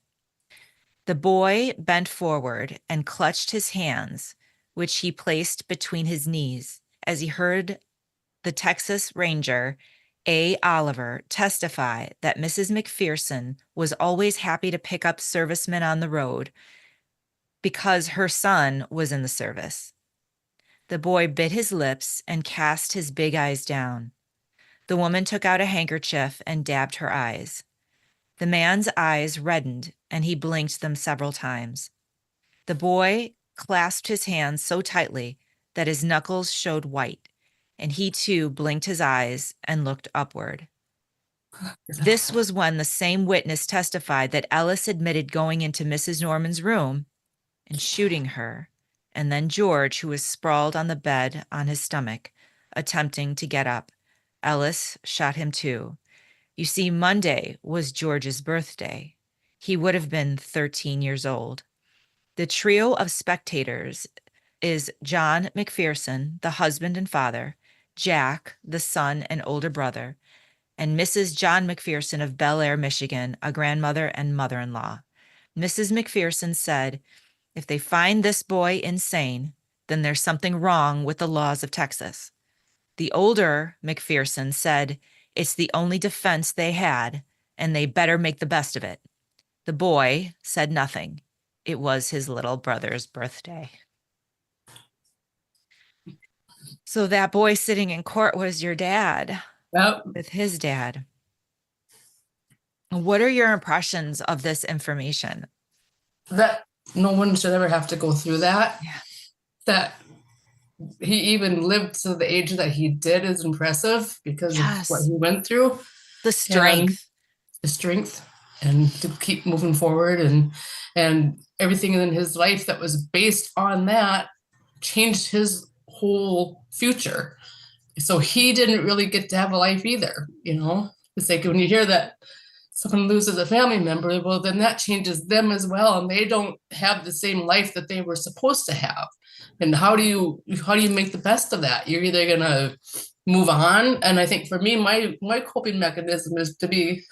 The boy bent forward and clutched his hands, which he placed between his knees, as he heard the Texas Ranger, A. Oliver, testify that Mrs. McPherson was always happy to pick up servicemen on the road because her son was in the service. The boy bit his lips and cast his big eyes down. The woman took out a handkerchief and dabbed her eyes. The man's eyes reddened, and he blinked them several times. The boy clasped his hands so tightly that his knuckles showed white, and he too blinked his eyes and looked upward. This was when the same witness testified that Ellis admitted going into Mrs. Norman's room and shooting her, and then George, who was sprawled on the bed on his stomach, attempting to get up. Ellis shot him too. You see, Monday was George's birthday. He would have been 13 years old. The trio of spectators is John McPherson, the husband and father, Jack, the son and older brother, and Mrs. John McPherson of Bel Air, Michigan, a grandmother and mother-in-law. Mrs. McPherson said, if they find this boy insane, then there's something wrong with the laws of Texas. The older McPherson said it's the only defense they had, and they better make the best of it. The boy said nothing. It was his little brother's birthday. So that boy sitting in court was your dad. Yep. With his dad. What are your impressions of this information? That no one should ever have to go through that. Yeah. That he even lived to the age that he did is impressive because of what he went through. The strength. And to keep moving forward and everything in his life that was based on that changed his whole future. So he didn't really get to have a life either, It's like when you hear that someone loses a family member, well, then that changes them as well, and they don't have the same life that they were supposed to have. And how do you make the best of that? You're either gonna move on, and I think for me, my coping mechanism is to be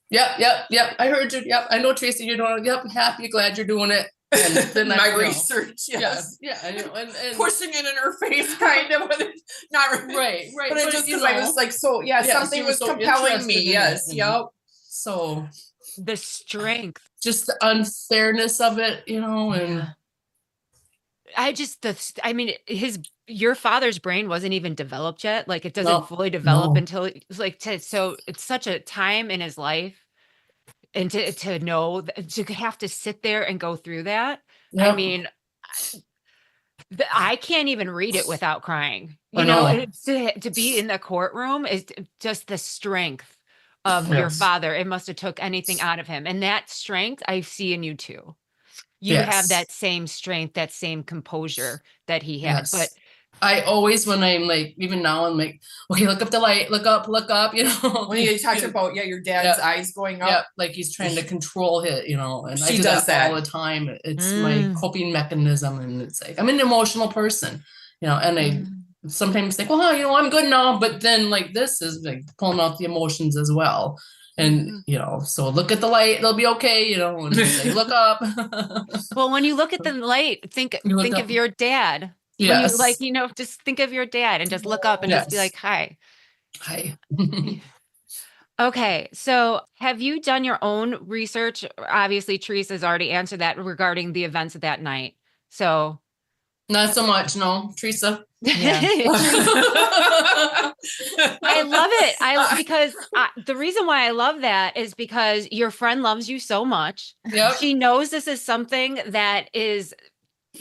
Yep. I heard you. Yep. I know, Tracy, you're doing it. Yep. Happy, glad you're doing it. And then My research, yes. Yeah. I know. And Pushing it in her face, kind of, but it's not right. But it just because I was like, so yes, something you were was so compelling interested me. in it, Yes, and yep. So The strength. just the unfairness of it, and I mean, your father's brain wasn't even developed yet. Like, it doesn't No, fully develop no. until it's like, so it's such a time in his life, and to know to have to sit there and go through that. I Yep. mean, I can't even read it without crying. I know. It's to be in the courtroom is just the strength of your Yes. father. It must have took anything out of him, and that strength I see in you too. You have Yes. that same strength, that same composure that he had. Yes. But I always, when I'm like, even now, I'm like, okay, look up the light, look up, When you talked about your dad's eyes going up. yeah, like he's trying to control it, and I She do does that. all the time. It's my coping mechanism, and it's like I'm an emotional person, and I sometimes think, well, I'm good now, but then like this is like pulling out the emotions as well. And so look at the light, they'll be okay, and say, look up. well, when you look at the light, think up. of your dad. Yes. When you just think of your dad and just look up and just be Yes. like, hi. Hi. Okay, so have you done your own research? Obviously, Teresa's already answered that regarding the events of that night. So Not so much, no, Teresa. Yeah. I love it. Because the reason why I love that is because your friend loves you so much. Yep. She knows this is something that is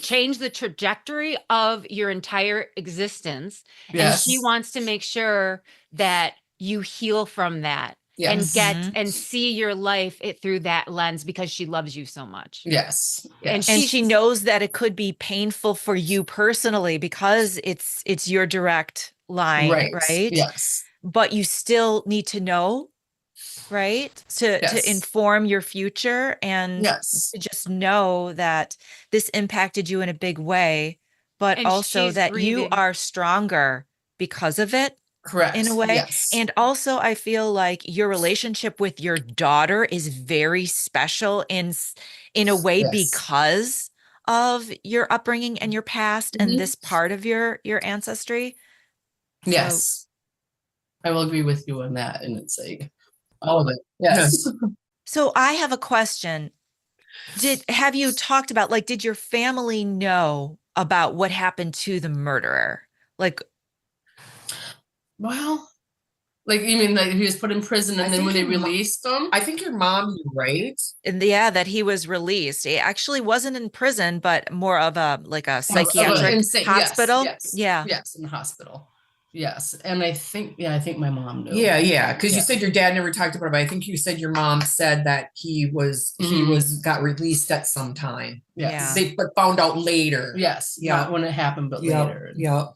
change the trajectory of your entire existence. Yes. And she wants to make sure that you heal from that and Yes. get and see your life through that lens because she loves you so much. Yes. And And she knows that it could be painful for you personally because it's your direct line, right? Yes. But you still need to know, right? To Yes. inform your future and Yes. to just know that this impacted you in a big way, but And also she's that you breathing. are stronger because of it. Correct. In a way. Yes. And also I feel like your relationship with your daughter is very special in a way Yes. because of your upbringing and your past and Mhm. this part of your ancestry. Yes. I will agree with you on that. And it's like all of it. Yes. So I have a question. Have you talked about, like, did your family know about what happened to the murderer? Like, Well, like you mean like he was put in prison and I then think when they your mo- released him? I think your mom knew, right? that he was released. He actually wasn't in prison, but more of a psychiatric Insane. hospital. Yes. Yeah. Yes, in the hospital. Yes. And I think my mom knew. Yeah. Because you Yeah. said your dad never talked about it, but I think you said your mom said that he got released at some time. Yes. Yeah. They found out later. Yes. Yeah. Not when it happened, but Yeah. later. Yeah.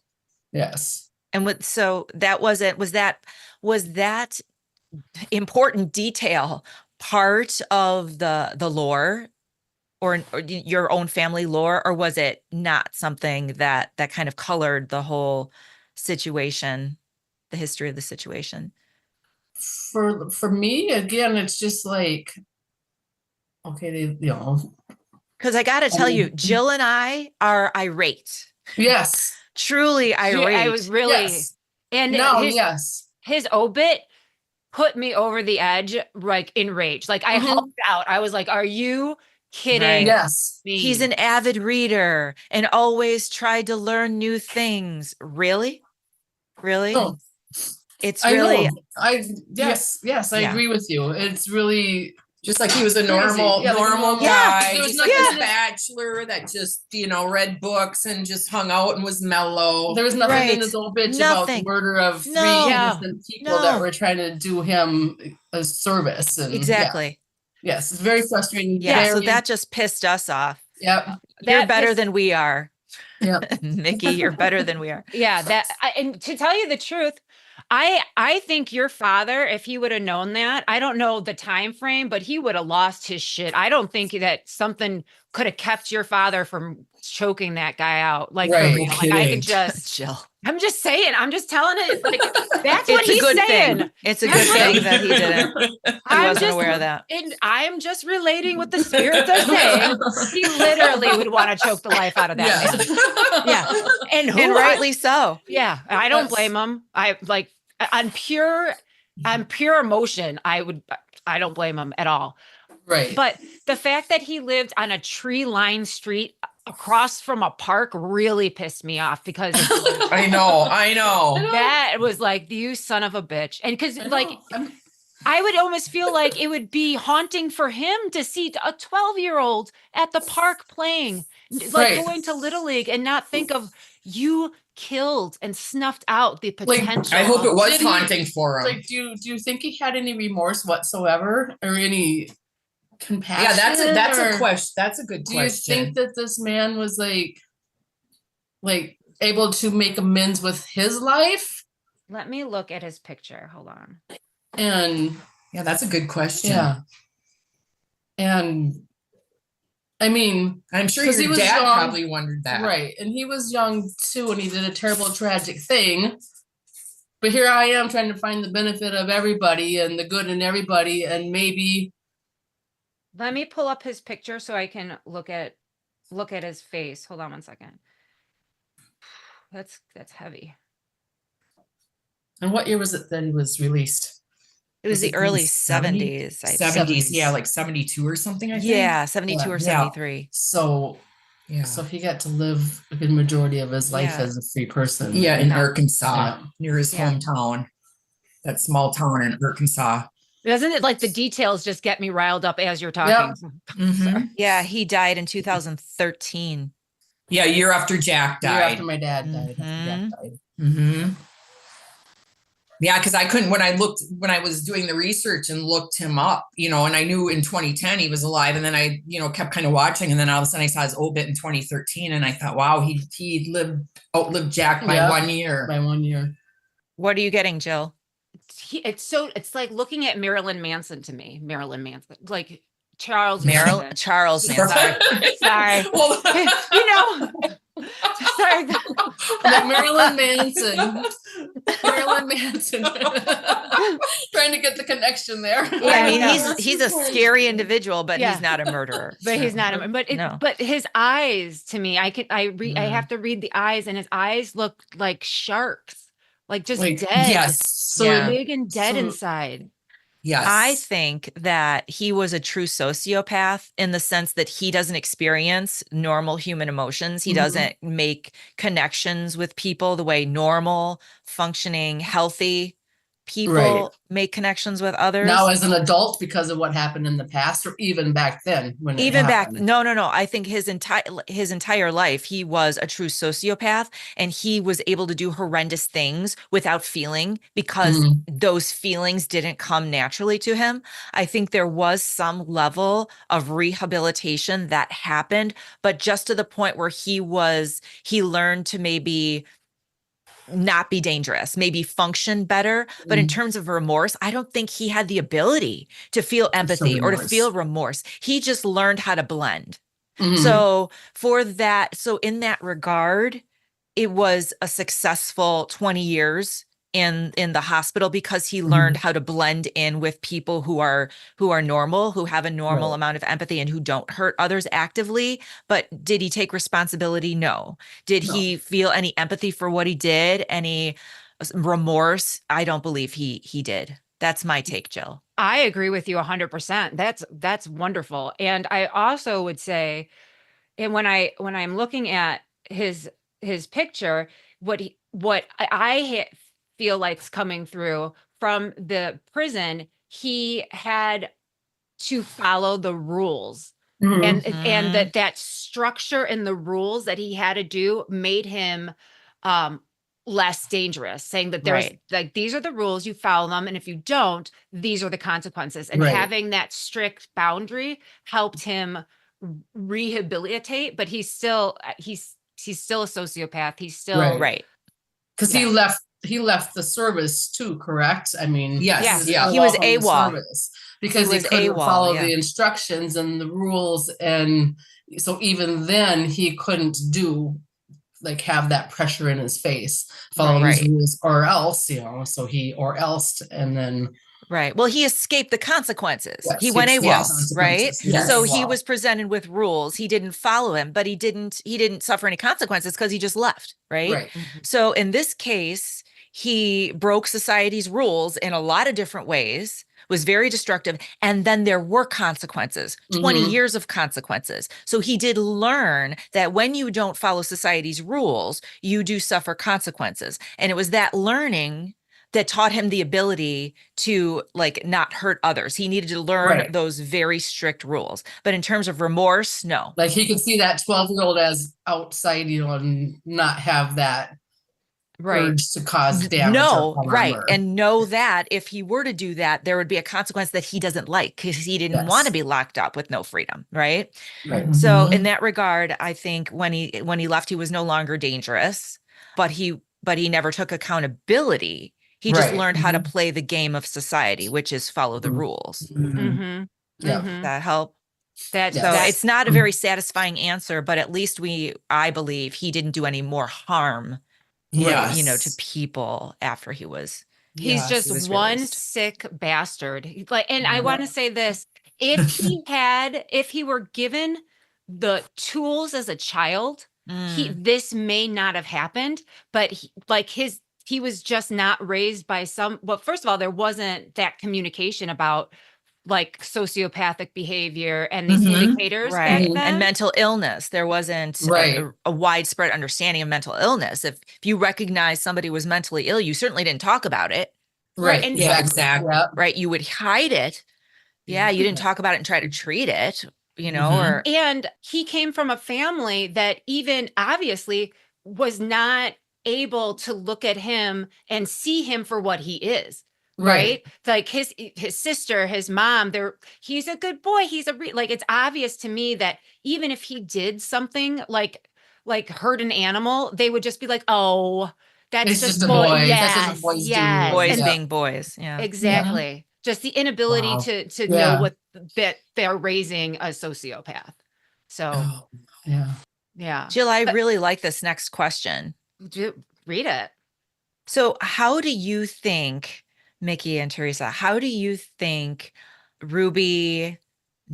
Yes. And so that was that important detail part of the lore or your own family lore, or was it not something that kind of colored the whole situation, the history of the situation? For me, again, it's just like okay, Because I got to tell you, Jill and I are irate. Yes. Truly irate. I was really Yes. and No, his, yes. his obit put me over the edge, like in rage. Like I hulked out. I was like, are you kidding Right. Yes. me? He's an avid reader and always tried to learn new things. Really? No, It's I really know. Yes, I Yeah. agree with you. It's really Just like he was a Crazy. normal Yeah, like a normal normal- guy, There was just not like this- a bachelor that just read books and just hung out and was mellow. there was nothing Right. in this old bitch about the Nothing. murder of three No. innocent people that No. were trying to do him a service. And exactly. yeah. Yes, it's very frustrating. Yeah. So very- that just pissed us off. Yep. You're That better pissed- than we are. Yep. Nikki, you're better than we are. Yeah, and to tell you the truth, I think your father, if he would have known that, I don't know the time frame, but he would have lost his shit. I don't think that something could have kept your father from choking that guy out. Like, Right, for real. no Like, I kidding. could just, Jill. I'm just saying, I'm just telling it. Like, that's what It's a he's good saying. thing. It's a That's good what thing he's- that he didn't. He I'm wasn't just aware of that. And I'm just relating what the spirits are saying. He literally would want to choke the life out of that man. Yeah. And who And rightly so. Yeah, I don't blame him. I like on pure emotion, I don't blame him at all. Right. But the fact that he lived on a tree-lined street across from a park really pissed me off because I know. that was like, you son of a bitch. And because I know. like I would almost feel like it would be haunting for him to see a 12-year-old at the park playing, like Right. going to Little League, and not think of you killed and snuffed out the Like, potential. I hope it was Did he- haunting for him. Like, do you think he had any remorse whatsoever or any compassion? Yeah, that's or a question. That's a good Do you question. think that this man was like able to make amends with his life? Let me look at his picture. Hold on. And Yeah, that's a good question. yeah. And I mean, I'm sure 'Cause your he was dad young. probably wondered that. right. And he was young too, and he did a terrible, tragic thing. But here I am trying to find the benefit of everybody and the good in everybody, and maybe Let me pull up his picture so I can look at his face. Hold on one second. That's heavy. and what year was it that he was released? It was Was the it early the 70s? 70s. I think. 70s, yeah, like 72 or something, I think. Yeah, 72 or Yeah. 73. So Yeah. so he got to live a good majority of his life Yeah. as a free person. Yeah, in Yeah. Arkansas, Yeah. near his Yeah. hometown. That small town in Arkansas. Doesn't it, like, the details just get me riled up as you're Yep. talking? Mhm. Yeah, he died in 2013. Yeah, year after Jack Year died. after my dad died. After Mhm. Jack died. Mm-hmm. Yeah, because I couldn't when I was doing the research and looked him up, and I knew in 2010 he was alive, and then I, kept kind of watching, and then all of a sudden I saw his obit in 2013, and I thought, wow, he outlived Jack by Yeah. 1 year. By 1 year. What are you getting, Jill? It's like looking at Marilyn Manson to me. Marilyn Manson, like Charles Meryl, Manson. Charles Yeah, Manson. Sorry. Well, Sorry. Like Marilyn Manson. Marilyn Manson. Trying to get the connection there. I mean, Yeah. he's a scary individual, but Yeah. he's not a murderer. But he's not. No. But his eyes, to me, I Mm. have to read the eyes, and his eyes look like sharks, like just Like, dead. yes. So Yeah. Big and dead So- inside. Yes. I think that he was a true sociopath in the sense that he doesn't experience normal human emotions. He Mhm. doesn't make connections with people the way normal, functioning, healthy people Right. make connections with others. now as an adult because of what happened in the past or even back then when it Even back, happened. no. I think his entire life, he was a true sociopath, and he was able to do horrendous things without feeling because Mhm. those feelings didn't come naturally to him. I think there was some level of rehabilitation that happened, but just to the point where he learned to maybe not be dangerous, maybe function better. But in terms of remorse, I don't think he had the ability to feel empathy or to remorse. feel remorse. He just learned how to blend. Mhm. So in that regard, it was a successful 20 years in the hospital because he learned how to blend in with people who are normal, who have a normal Right. amount of empathy and who don't hurt others actively. But did he take responsibility? No. Did No. he feel any empathy for what he did? Any remorse? I don't believe he did. That's my take, Jill. I agree with you 100%. That's wonderful. And I also would say, and when I'm looking at his picture, what I feel like's coming through from the prison, he had to follow the rules. Mhm. And that structure and the rules that he had to do made him less dangerous, saying that there's Right. like, these are the rules, you follow them, and if you don't, these are the consequences. And Right. having that strict boundary helped him rehabilitate, but he's still a sociopath. He's still Right. Right. Because he Yeah. left he left the service too, correct? I mean, Yes, yeah. He was from the AWOL. service because He he was couldn't AWOL, follow yeah. the instructions and the rules, and so even then he couldn't have that pressure in his face, follow these Right. rules, or else, so he or else, and then Right. Well, he escaped the consequences. yes, He went escaped AWOL, Yes. right? consequences. He went So he AWOL. was presented with rules. He didn't follow him, but he didn't suffer any consequences because he just left, right? Right. So in this case, he broke society's rules in a lot of different ways, was very destructive, and then there were consequences, 20 Mhm. years of consequences. So he did learn that when you don't follow society's rules, you do suffer consequences. And it was that learning that taught him the ability to like not hurt others. He needed to learn Right. those very strict rules. But in terms of remorse, no. Like he could see that 12-year-old as outside, and not have that Right. urge to cause damage No, or harm. right. And know that if he were to do that, there would be a consequence that he doesn't like because he didn't want to Yes. be locked up with no freedom, right? Right. So Mhm. in that regard, I think when he left, he was no longer dangerous, but he never took accountability. He just Right. learned how to play the game of society, which is follow the Mhm. rules. Mm-hmm. Yeah. Mm-hmm. That help? That Yes. So that it's not a very satisfying answer, but at least I believe he didn't do any more harm, Yes. to people after he was he's Yes. just he was one released. sick bastard. And I Yeah. want to say this: if he were given the tools as a child, Mm, this may not have happened. But he was just not raised by some. Well, first of all, there wasn't that communication about like sociopathic behavior and these Mhm. indicators back right. Mhm. And then. mental illness. There wasn't Right. a widespread understanding of mental illness. If you recognize somebody was mentally ill, you certainly didn't talk about it, Right. Right. And Yeah, exactly. Yeah. right? You would hide it. Yeah, you didn't talk about it and try to treat it, Mhm. or And he came from a family that even obviously was not able to look at him and see him for what he is. Right. Right. Like his sister, his mom, he's a good boy. Like, it's obvious to me that even if he did something like hurt an animal, they would just be like, oh, that's It's just just a boy. boy. That's just Yes. what boys do. Yes. boys And Yeah. being boys. Yeah. exactly. Just the inability Wow. to know Yeah. what that they're raising a sociopath. So Oh, Yeah. yeah. Jill, I But really like this next question. read it. So, how do you think, Mickey and Teresa, how do you think Ruby,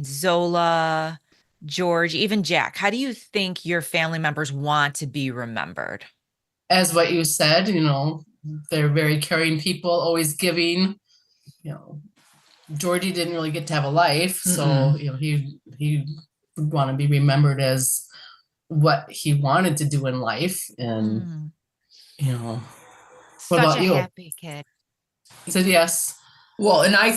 Zola, George, even Jack, how do you think your family members want to be remembered? As what you said, they're very caring people, always giving. Georgie didn't really get to have a life, so he would want to be remembered as what he wanted to do in life, and Mm. what Such about a you? happy kid. He said yes. well, and I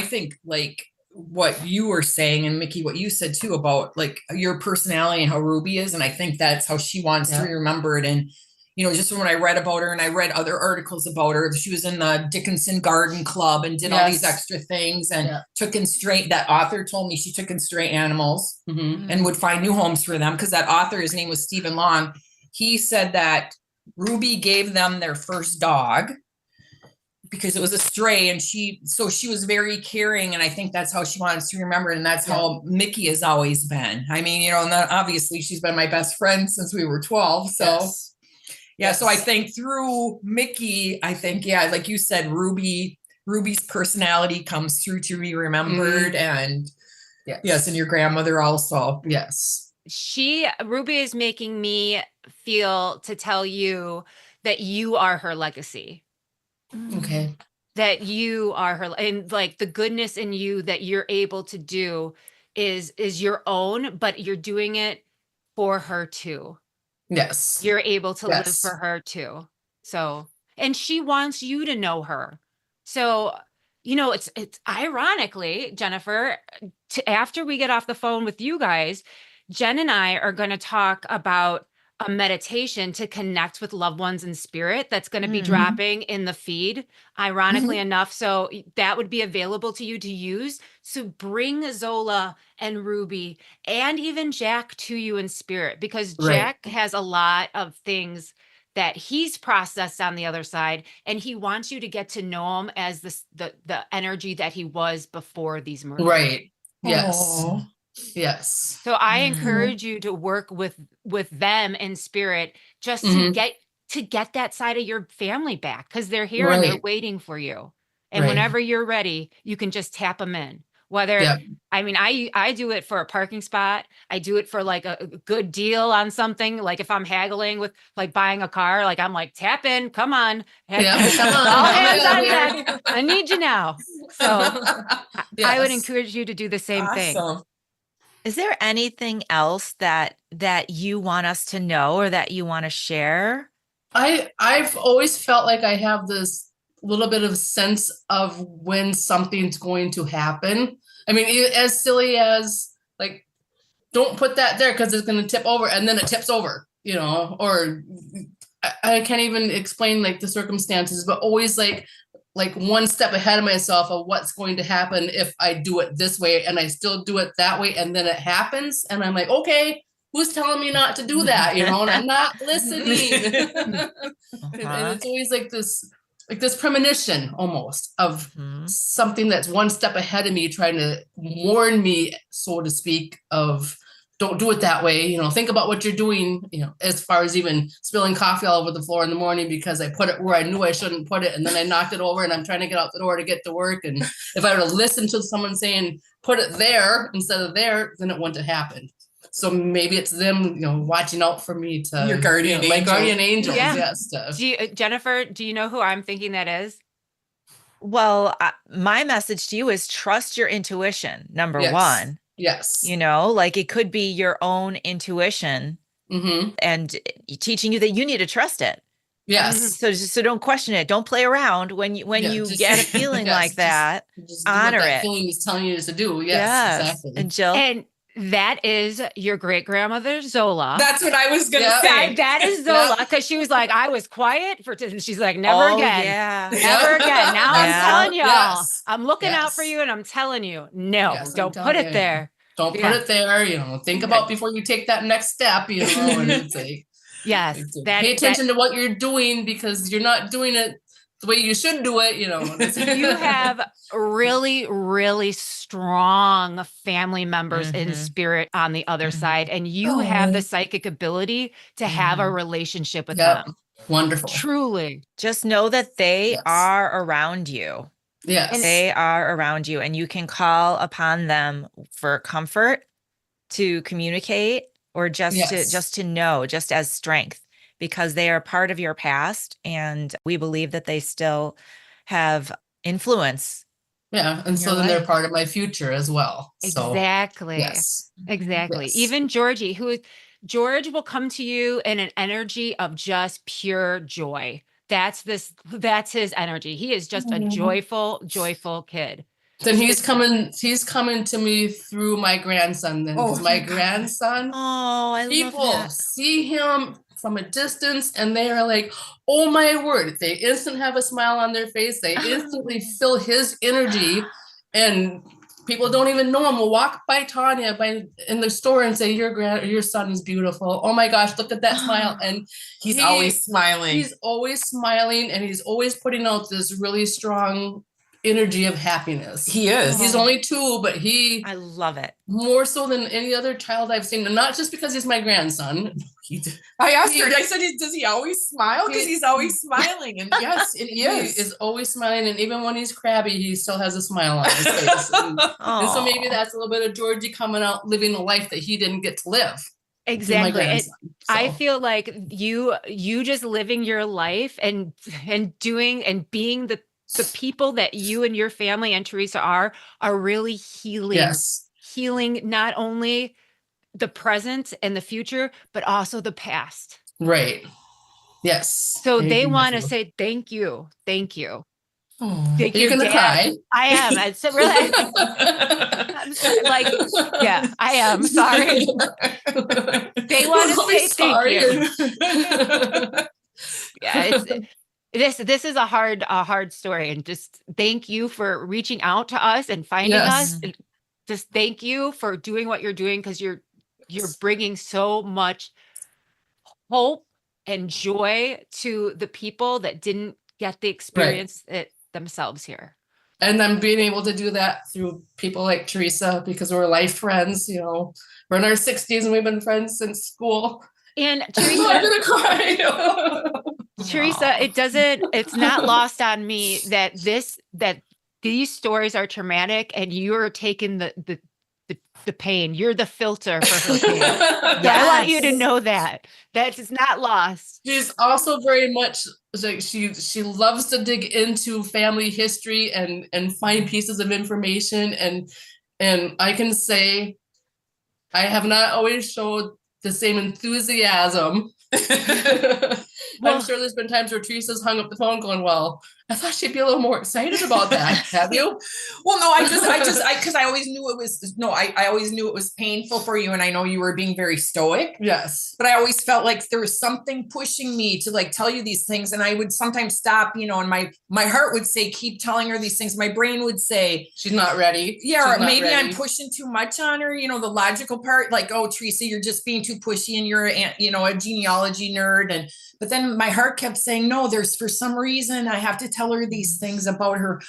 think like what you were saying, and Mickey, what you said too about like your personality and how Ruby is, and I think that's how she wants to be Yeah. remembered. And just when I read about her and I read other articles about her, she was in the Dickinson Garden Club and did all these Yes. extra things and Yeah. took in stray. That author told me she took in stray animals Mm-hmm. and would find new homes for them because that author, his name was Stephen Long. He said that Ruby gave them their first dog because it was a stray, and she was very caring, and I think that's how she wants to be remembered, and that's how Mickey has always been. I mean, and then obviously she's been my best friend since we were 12. So Yes. yeah, so I think through Mickey, I think, like you said, Ruby's personality comes through to be remembered, and yes, and your grandmother also. Yes. Ruby is making me feel to tell you that you are her legacy. Okay. That you are her, and like the goodness in you that you're able to do is your own, but you're doing it for her too. Yes. You're able to live Yes. for her too. So, and she wants you to know her. So, it's ironically, Jennifer, after we get off the phone with you guys, Jen and I are going to talk about a meditation to connect with loved ones in spirit that's going to be dropping in the feed, ironically enough. So that would be available to you to use. So bring Zola and Ruby and even Jack to you in spirit, because Right. Jack has a lot of things that he's processed on the other side, and he wants you to get to know him as the energy that he was before these murders. Right. Yes. Oh. Yes. So I Mhm. encourage you to work with them in spirit, just to Mhm. get that side of your family back, because they're here and they're Right. waiting for you. And Right. whenever you're ready, you can just tap them in. Whether, Yep. I mean, I do it for a parking spot. I do it for like a good deal on something. Like if I'm haggling with like buying a car, like I'm like, tap in, come on. Yeah. Come on. All I'm hands out on here. deck. I need you now. So I would Yes. encourage you to do the same thing. Awesome. Is there anything else that you want us to know or that you want to share? I've always felt like I have this little bit of sense of when something's going to happen. I mean, as silly as like, don't put that there because it's going to tip over, and then it tips over, or I can't even explain like the circumstances, but always like one step ahead of myself of what's going to happen if I do it this way and I still do it that way, and then it happens and I'm like, okay, who's telling me not to do that, and I'm not listening. And it's always like this premonition almost of something that's one step ahead of me, trying to warn me, so to speak, of don't do it that way. Think about what you're doing, as far as even spilling coffee all over the floor in the morning because I put it where I knew I shouldn't put it. And then I knocked it over and I'm trying to get out the door to get to work. And if I were to listen to someone saying, put it there instead of there, then it wouldn't have happened. So maybe it's them, watching out for me to Your guardian my angel. guardian angels. Yeah. Yes. Jennifer, do you know who I'm thinking that is? Well, my message to you is trust your intuition, number Yes. one. Yes. Like it could be your own intuition and teaching you that you need to trust it. Yes. So don't question it. Don't play around when you get a feeling like that. Just do honor what that it. feeling is telling you to do. Yes, exactly. And Jill, And that is your great grandmother Zola. That's what I was gonna say. That is Zola, because she was like, I was quiet for. She's like, never again. Yeah. Never again. Now I'm telling y'all, Yes. I'm looking out for you, and I'm telling you, no, Yes, I'm don't telling put it you. there. Don't put it there. Think about before you take that next step. And it's like, Yes, pay attention to what you're doing, because you're not doing it the way you should do it. You have really, really strong family members in spirit on the other side, and you have the psychic ability to have a relationship with them. Wonderful. Truly. Just know that they are around you. Yes. They are around you, and you can call upon them for comfort, to communicate, or just to know, just as strength, because they are part of your past, and we believe that they still have influence. Yeah, and so then they're part of my future as well. So, Exactly. yes. Exactly. Yes. Even Georgie, George will come to you in an energy of just pure joy. That's his energy. He is just a joyful, joyful kid. Then he's coming to me through my grandson then, because my grandson, I love people that. see him from a distance and they are like, oh my word, they instantly have a smile on their face. They instantly feel his energy, and people don't even know him will walk by Tanya in the store and say, your son is beautiful. Oh my gosh, look at that smile. And he's always smiling. He's always smiling, and he's always putting out this really strong energy of happiness. He is. He's only 2, but I love it. more so than any other child I've seen, and not just because he's my grandson. I asked her, I said, does he always smile? Because he's always smiling. And yes, he is always smiling, and even when he's crabby, he still has a smile on his face. And so maybe that's a little bit of Georgie coming out, living a life that he didn't get to live. Exactly. I feel like you just living your life and doing and being the people that you and your family and Teresa are really healing. Yes. Healing not only the present and the future, but also the past. Right. Yes. So they want to say thank you. Thank you. Oh, you're gonna cry. I am. It's really like, yeah, I am. Sorry. They want to say thank you. Yeah, this is a hard story, and just thank you for reaching out to us and finding us. And just thank you for doing what you're doing, because you're bringing so much hope and joy to the people that didn't get the experience it themselves here. And I'm being able to do that through people like Teresa, because we're life friends, you know, we're in our 60s and we've been friends since school. And I'm Teresa, gonna cry. it's not lost on me that these stories are traumatic and you're taking the pain. You're the filter for her pain. Yeah, I want you to know that. That is not lost. She's also very much like she loves to dig into family history and find pieces of information, and I can say I have not always showed the same enthusiasm. Well, I'm sure there's been times where Teresa's hung up the phone going, well, I thought she'd be a little more excited about that. Have you? Well, no, because I always knew I always knew it was painful for you. And I know you were being very stoic. Yes. But I always felt like there was something pushing me to like tell you these things. And I would sometimes stop, you know, and my heart would say, keep telling her these things. My brain would say, she's not ready. Yeah, or maybe I'm pushing too much on her, you know, the logical part, like, oh, Teresa, you're just being too pushy and you're, you know, a genealogy nerd. But then my heart kept saying, no, there's for some reason I have to tell her these things about her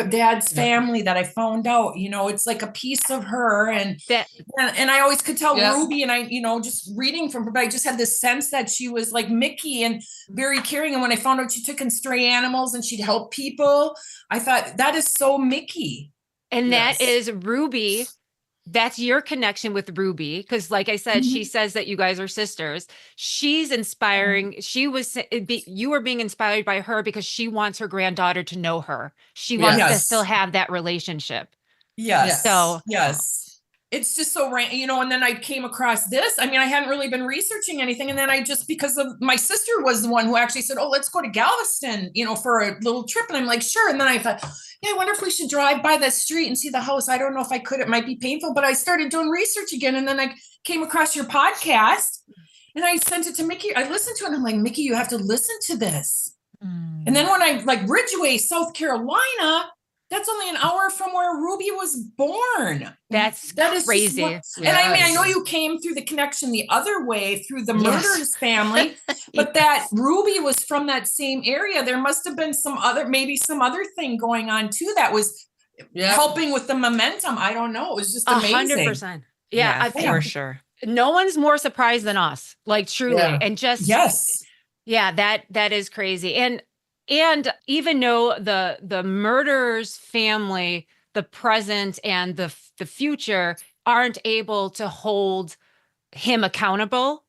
dad's family that I found out, you know, it's like a piece of her. And I always could tell Ruby, and I, you know, just reading from her, but I just had this sense that she was like Mickey and very caring. And when I found out she took in stray animals and she'd help people, I thought that is so Mickey. And that is Ruby. That's your connection with Ruby. Because like I said, she says that you guys are sisters. She's inspiring. You were being inspired by her because she wants her granddaughter to know her. She wants to still have that relationship. Yes. So yes. It's just so random, you know, and then I came across this. I mean, I hadn't really been researching anything. And then I just, because of my sister was the one who actually said, oh, let's go to Galveston, you know, for a little trip. And I'm like, sure. And then I thought, yeah, I wonder if we should drive by that street and see the house. I don't know if I could, it might be painful, but I started doing research again. And then I came across your podcast and I sent it to Mickey. I listened to it and I'm like, Mickey, you have to listen to this. And then when I like Ridgeway, South Carolina, that's only an hour from where Ruby was born. That is crazy. And I mean, I know you came through the connection the other way through the murderer's family, but that Ruby was from that same area. There must have been maybe some other thing going on too that was helping with the momentum. I don't know. It was just amazing. 100%. Yeah, for sure. No one's more surprised than us, like truly. And just, that is crazy. And even though the murderer's family, the present and the future aren't able to hold him accountable,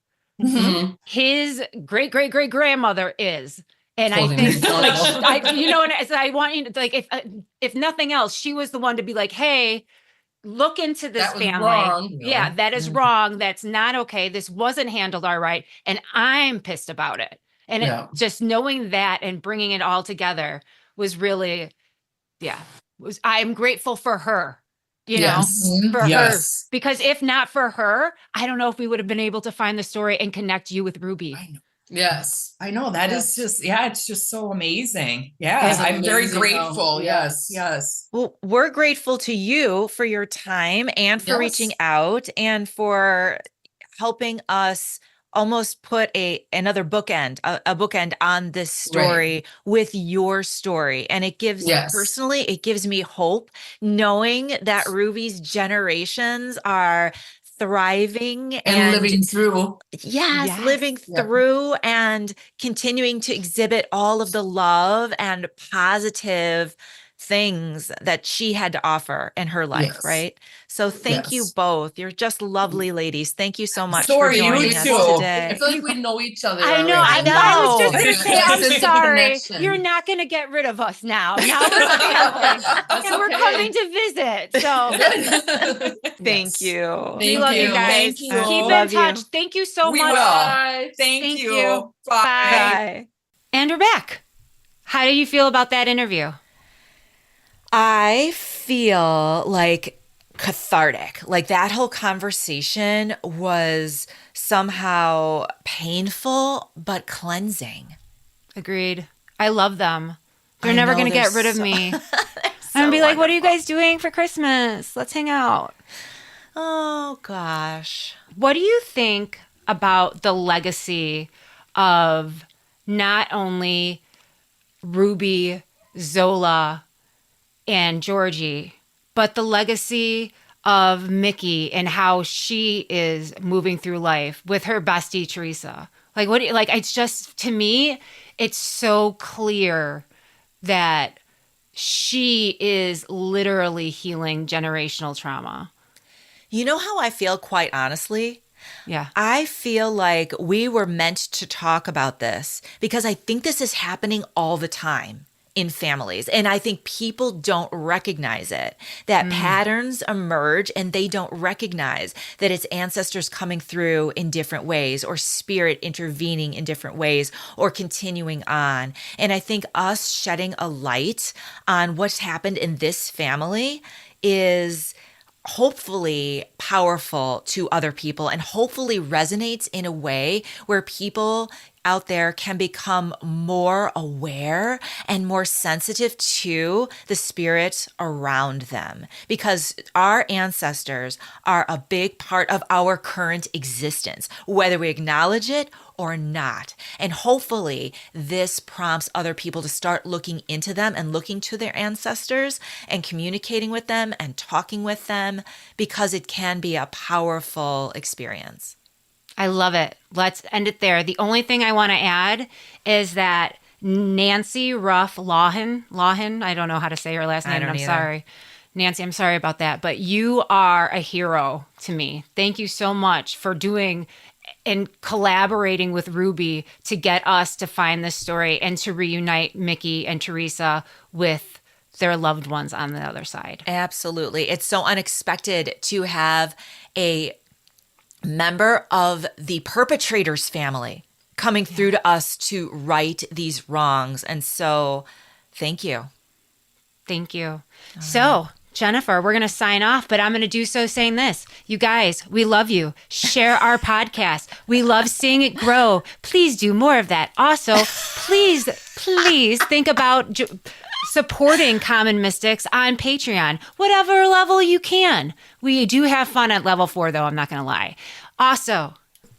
his great grandmother is. And I think, I want you to, like, if nothing else, she was the one to be like, hey, look into this family. Wrong. Yeah, that is wrong. That's not okay. This wasn't handled all right. And I'm pissed about it. And just knowing that and bringing it all together was really, I'm grateful for her, you know, for her, because if not for her, I don't know if we would have been able to find the story and connect you with Ruby. I know. Yes, I know. That is just, it's just so amazing. Yes, I'm very grateful. Yes. Well, we're grateful to you for your time and for reaching out and for helping us almost put another bookend, a bookend on this story with your story. And it gives personally, it gives me hope knowing that Ruby's generations are thriving and living through. Living through and continuing to exhibit all of the love and positive things that she had to offer in her life, right? So thank you both. You're just lovely ladies. Thank you so much for joining us today. I feel like we know each other. I know. I was just going to say, I'm sorry. You're not going to get rid of us now. Now we're family. And we're coming to visit. So thank you. We love you guys. Thank you. Keep in touch. Thank you so much. We will. Bye. Thank you. Bye. Bye. And we're back. How do you feel about that interview? I feel like cathartic. Like that whole conversation was somehow painful, but cleansing. Agreed. I love them. They're never going to get rid of me. I'm going to be like, what are you guys doing for Christmas? Let's hang out. Oh, gosh. What do you think about the legacy of not only Ruby, Zola, and Georgie, but the legacy of Mickey and how she is moving through life with her bestie Teresa. Like what? Like it's just, to me, it's so clear that she is literally healing generational trauma. You know how I feel, quite honestly? Yeah. I feel like we were meant to talk about this because I think this is happening all the time in families. And I think people don't recognize it, that patterns emerge and they don't recognize that it's ancestors coming through in different ways or spirit intervening in different ways or continuing on. And I think us shedding a light on what's happened in this family is hopefully powerful to other people and hopefully resonates in a way where people out there can become more aware and more sensitive to the spirit around them, because our ancestors are a big part of our current existence, whether we acknowledge it or not. And hopefully this prompts other people to start looking into them and looking to their ancestors and communicating with them and talking with them, because it can be a powerful experience. I love it. Let's end it there. The only thing I want to add is that Nancy Ruff Lawhen, I don't know how to say her last I name, don't and I'm either. sorry. Nancy, I'm sorry about that, but you are a hero to me. Thank you so much for doing and collaborating with Ruby to get us to find this story and to reunite Mickey and Teresa with their loved ones on the other side. Absolutely. It's so unexpected to have a member of the perpetrator's family coming through to us to right these wrongs. And so thank you. Thank you. So, Jennifer, we're going to sign off, but I'm going to do so saying this. You guys, we love you. Share our podcast. We love seeing it grow. Please do more of that. Also, please think about supporting Common Mystics on Patreon, whatever level you can. We do have fun at level 4, though, I'm not going to lie. Also,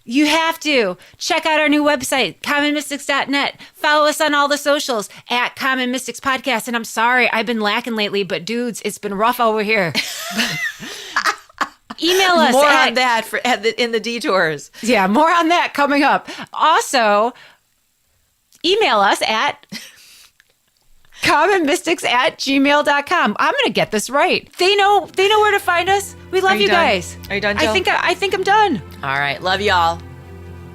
you have to check out our new website, commonmystics.net. Follow us on all the socials at Common Mystics Podcast. And I'm sorry, I've been lacking lately, but dudes, it's been rough over here. Email us. More on that in the detours. Yeah, more on that coming up. Also, email us at commonmystics@gmail.com. I'm going to get this right. They know where to find us. We love you done? guys. Are you done, Jill? I think I'm done. All right. Love y'all.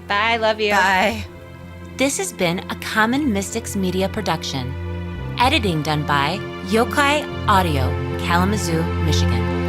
Bye. Love you. Bye. This has been a Common Mystics Media production. Editing done by Yokai Audio, Kalamazoo, Michigan.